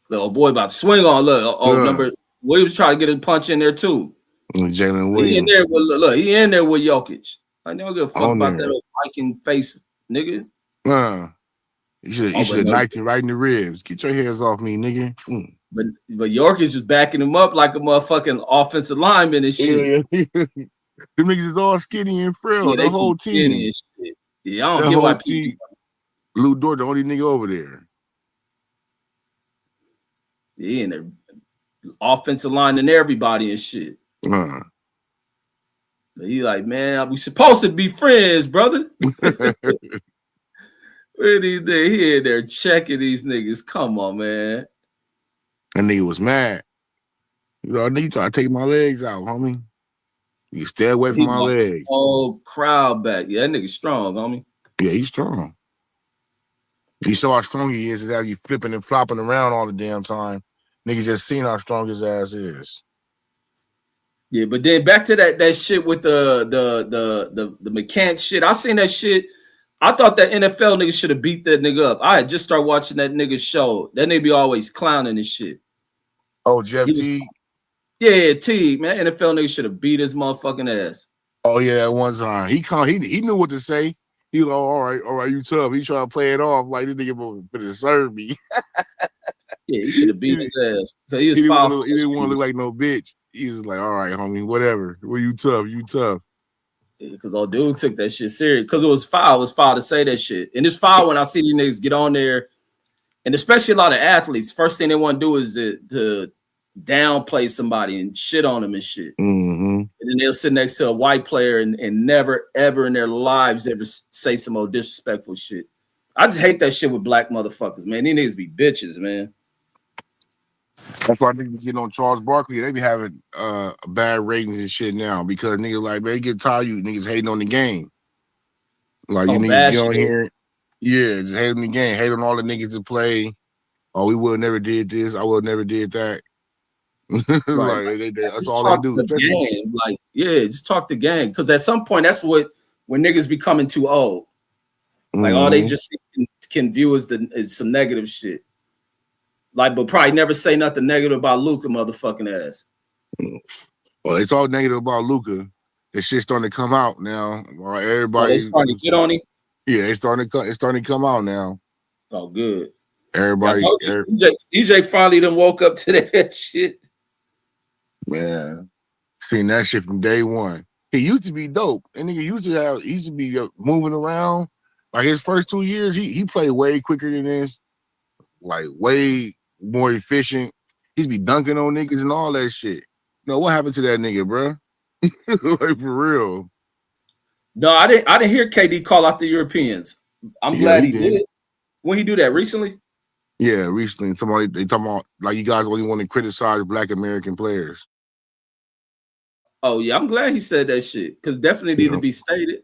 Little boy about to swing on. Look, number Williams trying to get a punch in there too. Jalen Williams. He in there with look. He in there with Jokic. I don't give a fuck about that old Viking face, nigga. You should have knifed him right in the ribs. Get your hands off me, nigga. But Jokic is backing him up like a motherfucking offensive lineman and shit. Yeah. Them niggas is all skinny and frail. Yeah, the whole team. And shit. Yeah, I don't get why people. Lou Dort, the only nigga over there. Yeah, and the offensive line and everybody and shit. He like, man, we supposed to be friends, brother. He in there checking these niggas. Come on, man. That nigga was mad. You know, nigga trying to take my legs out, homie. You stay away from my legs. Oh, crowd back. Yeah, that nigga strong, homie. Yeah, he's strong. You saw how strong he is after you flipping and flopping around all the damn time. Niggas just seen how strong his ass is. Yeah, but then back to that shit with the McCann shit. I seen that shit. I thought that NFL nigga should have beat that nigga up. I had just started watching that nigga's show. That nigga be always clowning and shit. Oh, Jeff T. Yeah, T, man. NFL nigga should have beat his motherfucking ass. Oh yeah, that one time he knew what to say. He was like, all right, you tough. He tried to play it off like this nigga better serve me. Yeah, he should have beat his ass. He didn't want to look like no bitch. He was like, all right, homie, whatever. Well, you tough. Because old dude took that shit serious. Because it was foul. It was foul to say that shit. And it's foul when I see these niggas get on there, and especially a lot of athletes, first thing they want to do is to downplay somebody and shit on them and shit. Mm-hmm. And then they'll sit next to a white player and never, ever in their lives ever say some old disrespectful shit. I just hate that shit with black motherfuckers, man. These niggas be bitches, man. That's why niggas get on Charles Barkley. They be having bad ratings and shit now because niggas like, man, they get tired of you niggas hating on the game. Like, you niggas get on here. Yeah, just hating on the game. Hate on all the niggas that play. Oh, we would have never did this. I would have never did that. Right. Like, that's all they do. Game. Like, yeah, just talk the game. Because at some point, that's when niggas becoming too old. Like, all they just can view is some negative shit. Like, but probably never say nothing negative about Luka motherfucking ass. Well, they talk negative about Luka. That shit's starting to come out now. All right, everybody. They starting to get on him? Yeah, it's starting to come out now. Oh, good. Everybody. CJ finally done woke up to that shit. Man, seen that shit from day one. He used to be dope. And nigga used to be moving around. Like his first 2 years, he played way quicker than this. Like way more efficient. He'd be dunking on niggas and all that shit. No, what happened to that nigga, bro? Like for real. No, I didn't hear KD call out the Europeans. I'm glad he did. When he do that recently? Yeah, recently. They talking about like you guys only want to criticize Black American players. Oh yeah, I'm glad he said that shit because definitely need to be stated.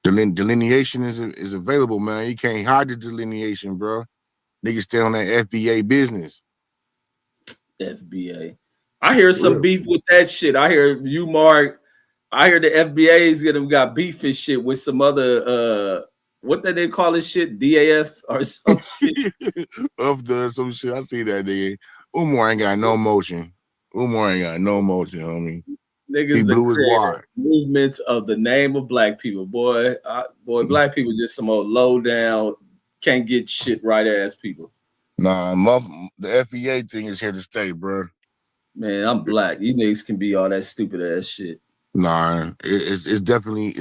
Delineation is available, man. You can't hide the delineation, bro. Niggas stay on that FBA business. FBA. I hear some beef with that shit. I hear you, Mark. I hear the FBA's got beef and shit with some other what they call this shit? DAF or some shit. Some shit. I see that nigga. Umar ain't got no motion. Homie. Niggas blew his wire. Movements of the name of black people. Boy, black people just some old low down, can't get shit right ass people. Nah, the FBA thing is here to stay, bro. Man, I'm black. You niggas can be all that stupid ass shit. Nah, it's definitely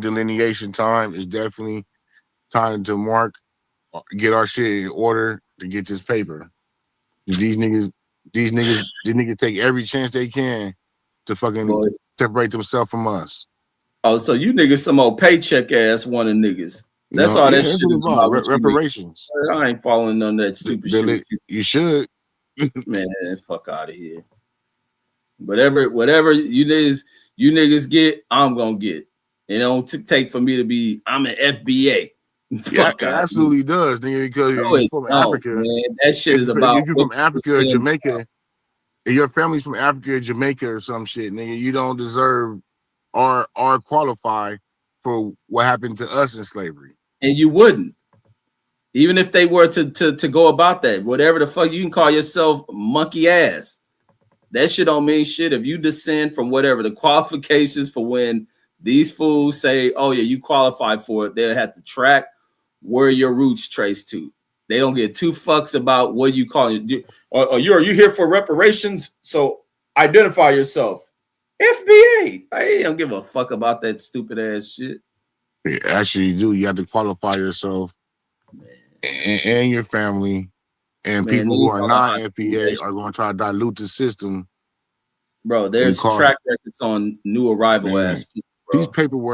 delineation time. It's definitely time to mark get our shit in order to get this paper. These niggas take every chance they can to fucking separate themselves from us. Oh, so you niggas some old paycheck ass one of niggas. That's all that shit is about. Reparations. I ain't following none of that stupid shit. You should. Man, fuck out of here. Whatever you niggas get, I'm gonna get. It don't take for me to be. I'm an FBA. Fuck, it absolutely does, nigga. Because you're from Africa, man. That shit is about. If you're from Africa or Jamaica, if your family's from Africa or Jamaica or some shit, nigga, you don't deserve or qualify for what happened to us in slavery. And you wouldn't, even if they were to go about that. Whatever the fuck you can call yourself, monkey ass. That shit don't mean shit if you descend from whatever the qualifications for when these fools say, oh yeah, you qualify for it. They'll have to track where your roots trace to. They don't get two fucks about what you call it. Are you here for reparations? So identify yourself. FBA. I don't give a fuck about that stupid ass shit. Yeah, actually, you do. You have to qualify yourself and your family. And people who are not FBA are going to try to dilute the system. Bro, there's track records on new arrival ass people. Bro.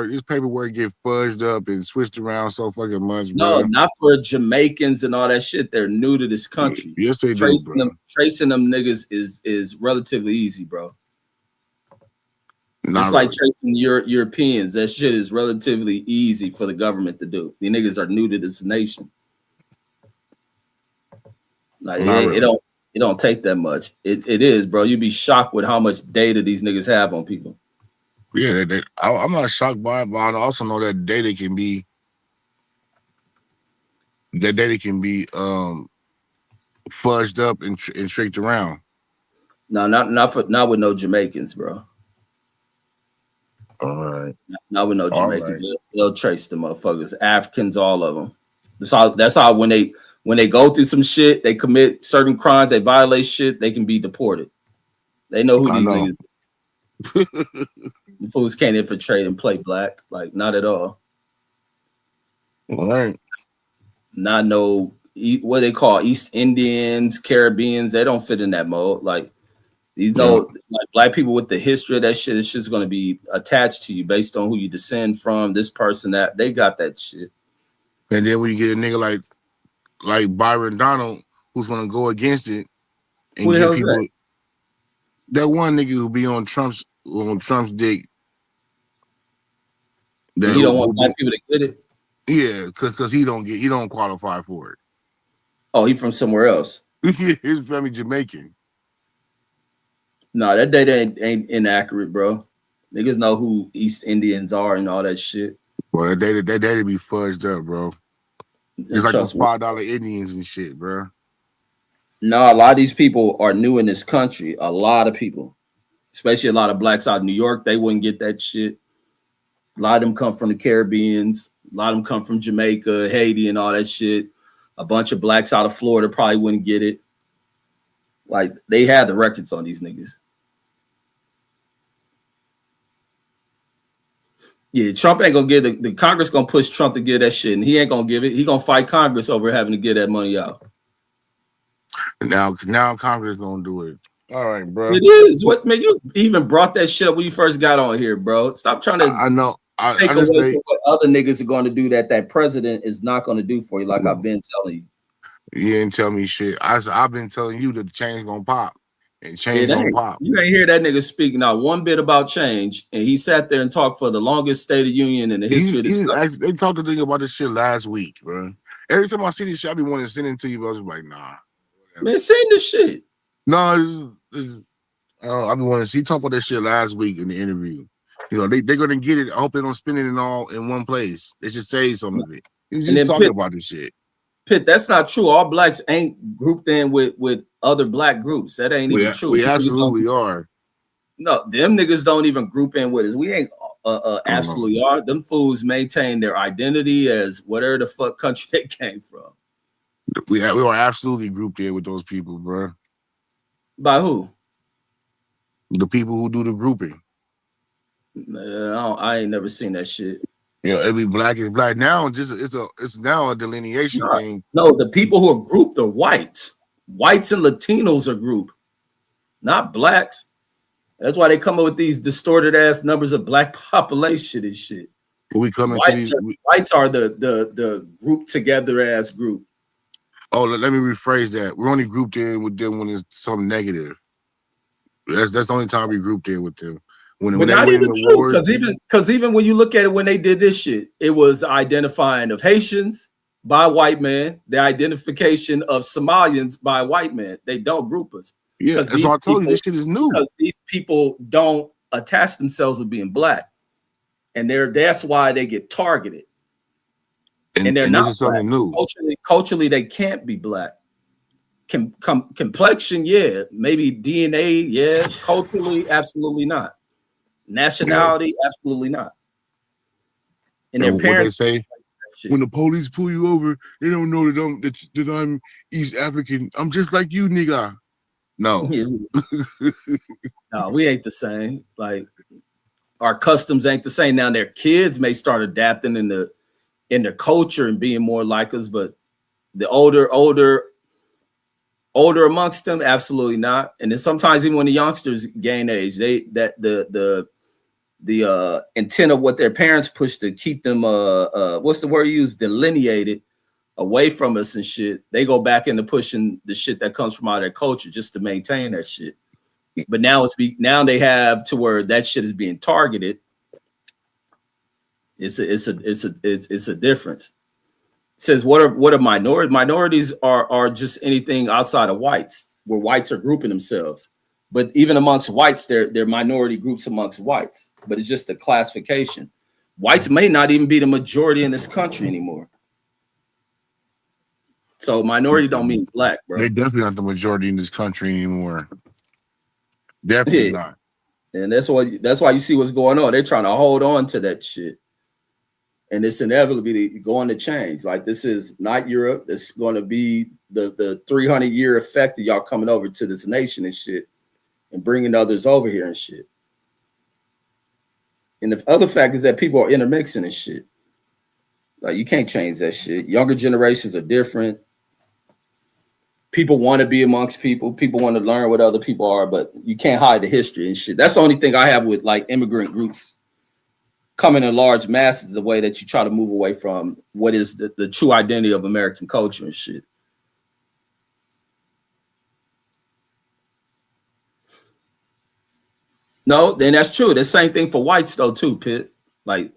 This paperwork get fudged up and switched around so fucking much, bro. No, not for Jamaicans and all that shit. They're new to this country. Yes, they do, bro. Tracing them niggas is relatively easy, bro. It's like tracing Europeans. That shit is relatively easy for the government to do. The niggas are new to this nation. Like it don't take that much. It is, bro. You'd be shocked with how much data these niggas have on people. Yeah, I'm not shocked by it, but I also know that data can be fudged up and tricked around. No, not with no Jamaicans, bro. All right. Not with no Jamaicans. Right. They'll trace the motherfuckers. Africans, all of them. That's how when they go through some shit, they commit certain crimes, they violate shit, they can be deported. They know who these niggas is. The fools can't infiltrate and play black. Like, not at all. All right. Not no, what they call East Indians, Caribbeans. They don't fit in that mode. Like, these like black people with the history of that shit, it's just going to be attached to you based on who you descend from, this person, that. They got that shit. And then when you get a nigga like Byron Donald, who's going to go against it and get people. That one nigga who be on Trump's dick. You don't want black people to get it? Yeah, because he don't qualify for it. Oh, he from somewhere else. His family Jamaican. No, that data ain't inaccurate, bro. Niggas know who East Indians are and all that shit. Well, that data be fudged up, bro. It's like those $5 Indians and shit, bro. No, a lot of these people are new in this country. A lot of people, especially a lot of blacks out in New York, they wouldn't get that shit. A lot of them come from the Caribbeans. A lot of them come from Jamaica, Haiti, and all that shit. A bunch of blacks out of Florida probably wouldn't get it. Like, they had the records on these niggas. Yeah, Trump ain't gonna get the Congress gonna push Trump to get that shit, and he ain't gonna give it. He gonna fight Congress over having to get that money out. Now Congress gonna do it. All right, bro. It is. What, man? You even brought that shit up when you first got on here, bro. Stop trying to. I know. I take away from what other niggas are going to do that president is not going to do for you. Like I've been telling you. You didn't tell me shit. I've been telling you that the change gonna pop. And change gonna pop. You ain't hear that nigga speak not one bit about change, and he sat there and talked for the longest State of Union in the history of this country. They talked to the nigga about this shit last week, bro. Every time I see this shit, I be wanting to send it to you, but I was like, nah. Man, send this shit. No, I be wanting to see. He talked about this shit last week in the interview. You know, they're gonna get it. I hope they don't spend it all in one place. They should save some of it. He was just talking about this shit. Pitt, that's not true. All blacks ain't grouped in with other black groups. That ain't even true. We absolutely are. No, them niggas don't even group in with us. We ain't absolutely are. Them fools maintain their identity as whatever the fuck country they came from. We are absolutely grouped in with those people, bro. By who? The people who do the grouping. I ain't never seen that shit. You know, every black is black now. It's now a delineation thing. No, the people who are grouped are whites. Whites and Latinos are grouped, not blacks. That's why they come up with these distorted ass numbers of black population and shit. We come whites are the group together ass group. Oh, let me rephrase that. We're only grouped in with them when it's something negative. That's the only time we grouped in with them. When they not win even the true, awards, because even when you look at it when they did this shit, it was identifying of Haitians by white men, the identification of Somalians by white men. They don't group us. Yeah, that's what I told you. This shit is new. Because these people don't attach themselves with being black. And that's why they get targeted. And they're not something new. Culturally, they can't be black. Complexion, yeah. Maybe DNA, yeah. Culturally, absolutely not. Nationality, absolutely not. And their parents what they say when the police pull you over, they don't know that I'm East African. I'm just like you, nigga. No. No, we ain't the same. Like our customs ain't the same. Now their kids may start adapting in the culture and being more like us, but the older amongst them, absolutely not. And then sometimes even when the youngsters gain age, the intent of what their parents push to keep them what's the word you use, delineated away from us and shit, they go back into pushing the shit that comes from out of their culture just to maintain that shit. But now they have to where that shit is being targeted. It's a difference. It says what are minorities? Minorities are just anything outside of whites, where whites are grouping themselves. But even amongst whites, they're minority groups amongst whites. But it's just a classification. Whites may not even be the majority in this country anymore. So minority don't mean black, bro. They're definitely not the majority in this country anymore. Definitely not. And that's why you see what's going on. They're trying to hold on to that shit. And it's inevitably going to change. Like, this is not Europe. It's going to be the 300-year effect of y'all coming over to this nation and shit and bringing others over here and shit. And the other fact is that people are intermixing and shit. Like, you can't change that shit. Younger generations are different. People want to be amongst people. People want to learn what other people are, but you can't hide the history and shit. That's the only thing I have with like immigrant groups coming in large masses, the way that you try to move away from what is the true identity of American culture and shit. No, then that's true. The same thing for whites though too, Pitt. Like,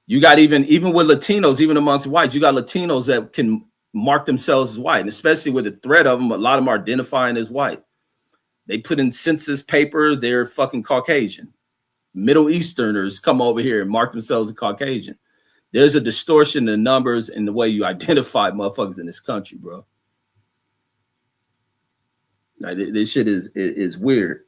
you got even with Latinos, even amongst whites, you got Latinos that can mark themselves as white, and especially with the threat of them, a lot of them are identifying as white. They put in census paper, they're fucking Caucasian. Middle Easterners come over here and mark themselves as Caucasian. There's a distortion in numbers and the way you identify motherfuckers in this country, bro. Like, this shit is weird.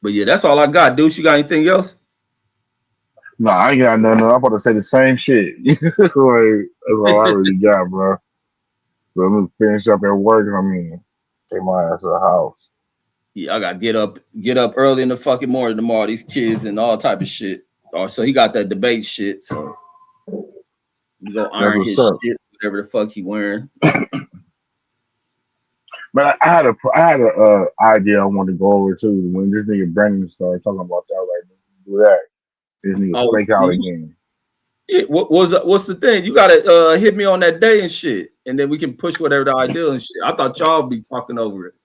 But yeah, that's all I got. Deuce, you got anything else? No, I ain't got nothing. I'm about to say the same shit. Like, that's all I really got, bro. So I'm gonna finish up at work. Take my ass to the house. Yeah, I got to get up early in the fucking morning tomorrow. These kids and all type of shit. Oh, so he got that debate shit. So we go iron his shit, whatever the fuck he wearing. But I had a idea I wanted to go over too. When this nigga Brandon started talking about that, like, do that. This nigga break out again. Yeah, what's the thing? You gotta hit me on that day and shit, and then we can push whatever the ideal and shit. I thought y'all be talking over it.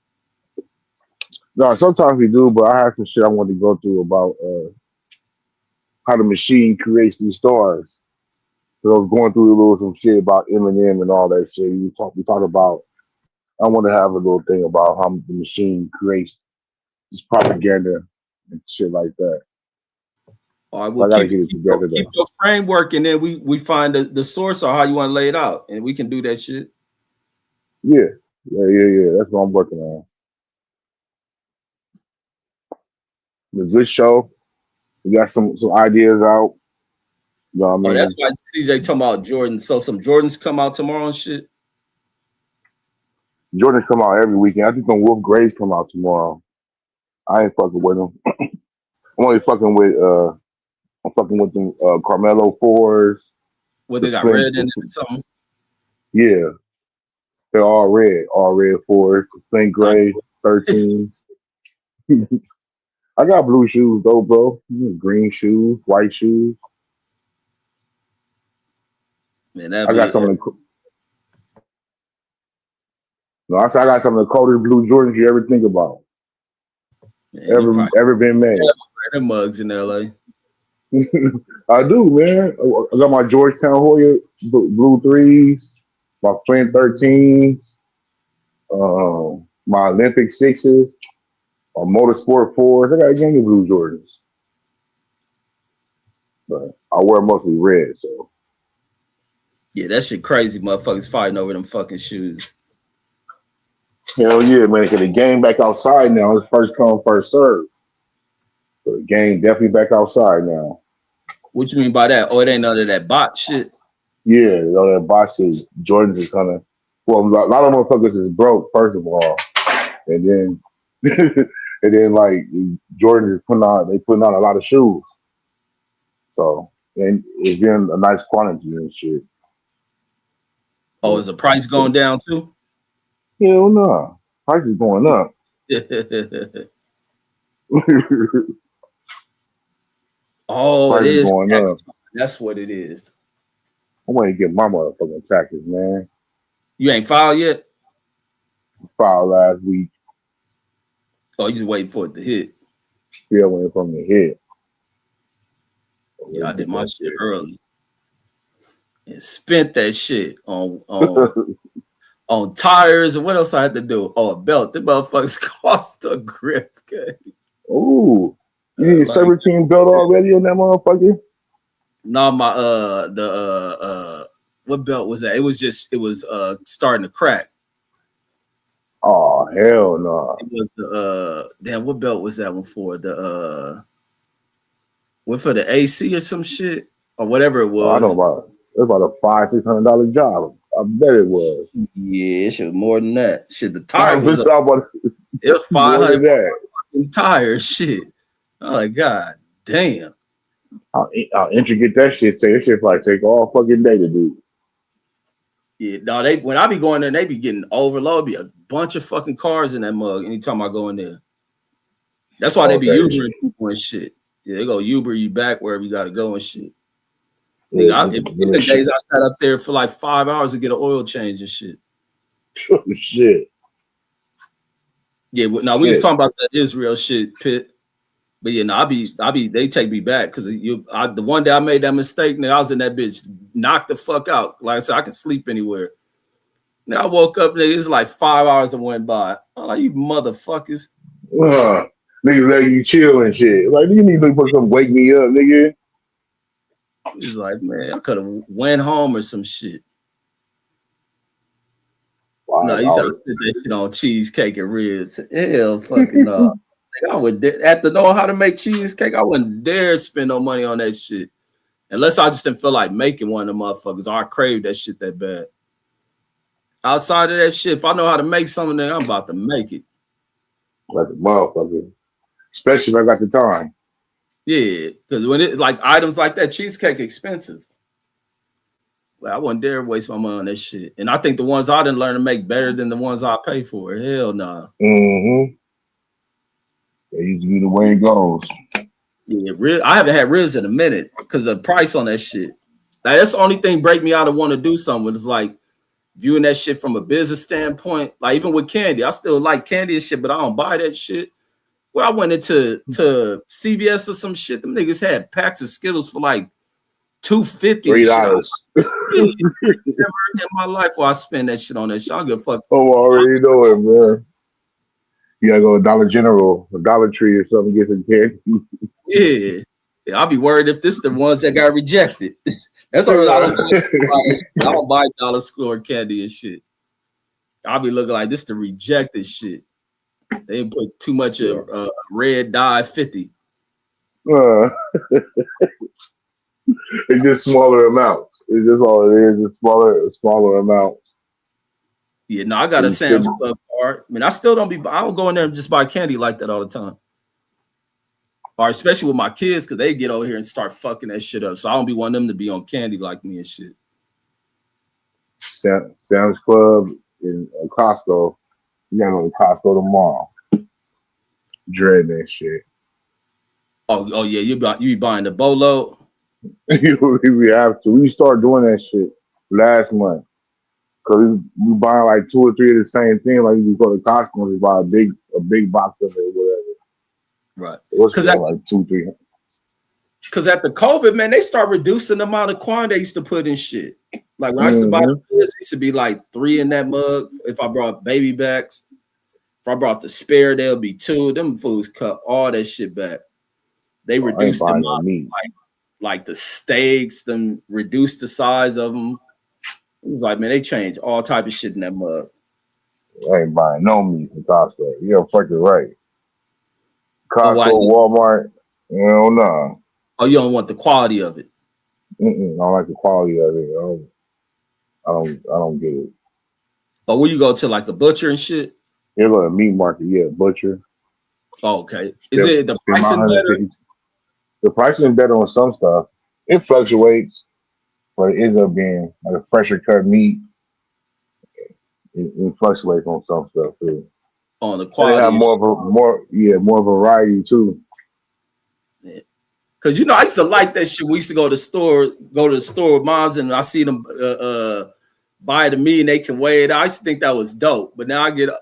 No, sometimes we do, but I have some shit I want to go through about how the machine creates these stars. So I was going through a little some shit about Eminem and all that shit. We talk about. I want to have a little thing about how the machine creates this propaganda and shit like that. All right, we'll keep your framework, and then we find the source or how you want to lay it out, and we can do that shit. Yeah. That's what I'm working on. The good show. We got some ideas out. You know what I mean? That's why CJ talking about Jordan. So some Jordans come out tomorrow and shit. Jordans come out every weekend. I think some Wolf Grays come out tomorrow. I ain't fucking with them. I'm only fucking with I'm fucking with them Carmelo 4s. What The they got Flint, red in it or something? yeah, they're all red 4s. The Flint Uh, gray 13s. I got blue shoes though, bro. Green shoes, white shoes. man, that'd I got be some of the. No, I said I got some of the coldest blue Jordans you ever think about, man, you probably ever been made. wear them mugs in LA. I do, man. I got my Georgetown Hoya blue 3s, my Flint 13s, my Olympic 6s, my Motorsport 4s. I got a gang of blue Jordans, but I wear mostly red. So Yeah, that shit crazy. Motherfuckers fighting over them fucking shoes. hell yeah, man. Cause the game back outside now. It's first come, first serve. So the game definitely back outside now. What you mean by that? Oh, it ain't none of that bot shit. Yeah, you know, that boxes, Jordans is kind of, well, a lot of motherfuckers is broke, first of all. And then, and then like, Jordans is putting on a lot of shoes. So, and it's getting a nice quantity and shit. Oh, is the price going down too? Hell no. Price is going up. Oh, it Price is is going tax up. time. That's what it is. I'm going to get my motherfucking taxes, man. You ain't filed yet? Filed last week. Oh, you just waiting for it to hit. Still went from the head. Yeah, I did my shit early and spent that shit on on tires and what else I had to do? Oh, a belt. The motherfuckers cost a grip. Ooh, you need a Like, 17 belt already on that motherfucker? no, my what belt was that? It was starting to crack. Oh hell no! It was the damn, what belt was that one for? The what, for the AC or some shit or whatever it Oh, I know was. about it. It's about a $500-600 job. I bet it was. Yeah, it should was more than that. Shit, the I tire was was about it was more than 500 that. tires. Shit. Oh my god, damn. I'll intricate that shit. Say that shit like take all fucking day to do. Yeah, no, they when I be going there, they be getting overloaded. Be a bunch of fucking cars in that mug anytime I go in there. That's why they be Okay. Ubering people and shit. Yeah, they go Uber you back wherever you gotta go and shit. Yeah, Nigga, in the days I sat up there for like 5 hours to get an oil change and shit. Shit. Yeah, now we was talking about that Israel shit, Pit. But yeah, no, I be they take me back because the one day I made that mistake, nigga, I was in that bitch, knocked the fuck out. Like I said, I could sleep anywhere. Now I woke up, nigga, it's like 5 hours that went by. I'm like, you motherfuckers. Niggas let you chill and shit. Like, you need to come wake me up, nigga. He's like, man, I could have went home or some shit. No, he said I spent that shit on cheesecake and ribs. Hell fucking no. I would after knowing how to make cheesecake, I wouldn't dare spend no money on that shit. Unless I just didn't feel like making one of them motherfuckers, or I crave that shit that bad. Outside of that shit, if I know how to make something, then I'm about to make it. Like a motherfucker. Especially if I got the time. Yeah, because when it like items like that, cheesecake expensive. Like, I wouldn't dare waste my money on that shit. And I think the ones I didn't learn to make better than the ones I pay for. Hell no. Nah. Mm-hmm. That used to be the way it goes. Yeah, I haven't had ribs in a minute because of the price on that shit. Like, that's the only thing break me out of want to do something. It's like viewing that shit from a business standpoint. Like even with candy, I still like candy and shit, but I don't buy that shit. Well, I went into CVS or some shit. Them niggas had packs of Skittles for like $2.50. $3. Never in my life will I spend that shit on that shit. I don't give a fuck. Oh, I already know it, man. You gotta go to Dollar General or Dollar Tree or something, get some candy. Yeah. I'll be worried if this is the ones that got rejected. That's why I don't buy dollar store candy and shit. I'll be looking like this the rejected shit. They didn't put too much of red dye 50. It's just smaller amounts. It's just all it is. It's smaller amounts. Yeah, no, I got a Sam's Club card. I mean, I don't go in there and just buy candy like that all the time. or especially with my kids, because they get over here and start fucking that shit up. So I don't be wanting them to be on candy like me and shit. Sam's Club in Costco. You gotta go to Costco tomorrow. Dread that shit. Oh yeah, you be buying the bolo. We have to. We start doing that shit last month. Cause we buying like 2 or 3 of the same thing. Like you go to Costco and buy a big box of it or whatever. Right. Because like 2, 3. Because after COVID, man, they start reducing the amount of corn they used to put in shit. Like when I used to buy the goods, it used to be like 3 in that mug. If I brought baby backs, if I brought the spare, there'll be 2. Them fools cut all that shit back. They reduced the amount, like the steaks, them reduced the size of them. It was like, man, they changed all type of shit in that mug. I ain't buying no meat from Costco. You're fucking right. Costco, Walmart, no. Oh, you don't want the quality of it? I don't like the quality of it. I don't get it. But when you go to like a butcher and shit? You go to a meat market, yeah, butcher. Oh, okay. Is it the pricing better? The pricing is better on some stuff. It fluctuates, but it ends up being like a fresher cut meat. It fluctuates on some stuff too. On the quality, they have more variety too. Yeah. Cause I used to like that shit. We used to go to the store with moms, and I see them buy the meat and they can weigh it. I used to think that was dope, but now I got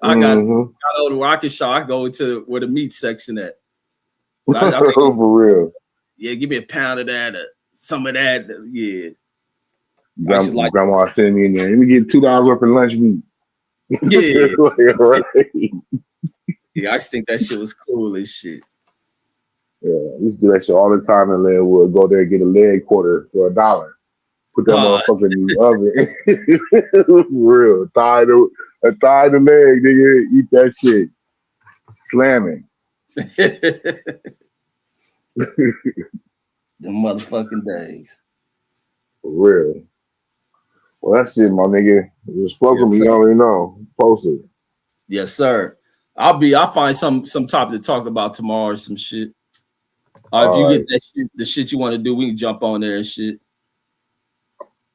older where I can shop. I go into where the meat section at. I think for real. Yeah, give me a pound of that, some of that. Yeah. Grandma sending me in there. Let me get $2 worth of lunch meat. Yeah. Right. Yeah, I just think that shit was cool as shit. Yeah, we used to do that shit all the time in Leadwood. Go there and get a leg quarter for $1. Put that motherfucker in the oven. Real. Tie the leg, nigga. Eat that shit. Slamming. The motherfucking days. For real. Well, that's it, my nigga. Just fuck with me. You already know. Post it. Yes, sir. I'll find some topic to talk about tomorrow or some shit. If you get that shit, the shit you want to do, we can jump on there and shit.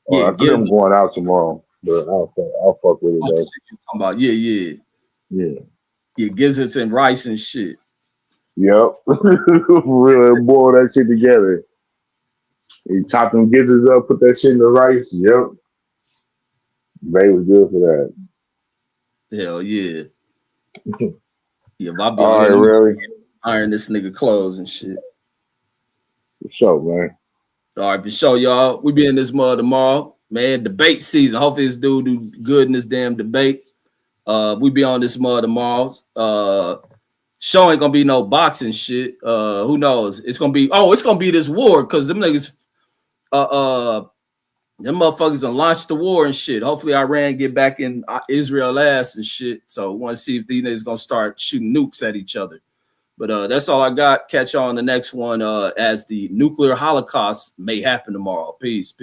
Yeah, I think I'm going out tomorrow, but I'll fuck with it though. Talking about yeah, gizzards and rice and shit. Yep, really boil that shit together. You chop them gizzards up, put that shit in the rice. Yep, they was good for that. Hell yeah. Yeah, but I'll be all right, really iron this nigga clothes and shit. For sure, man. All right, for sure, y'all. We be in this mud tomorrow, man. Debate season. Hopefully, this dude do good in this damn debate. We be on this mud tomorrow. Show ain't gonna be no boxing shit. Who knows? It's gonna be this war because them niggas, them motherfuckers done launched the war and shit. Hopefully, Iran get back in Israel ass and shit. So, want to see if these niggas gonna start shooting nukes at each other. But that's all I got. Catch y'all on the next one as the nuclear holocaust may happen tomorrow. Peace.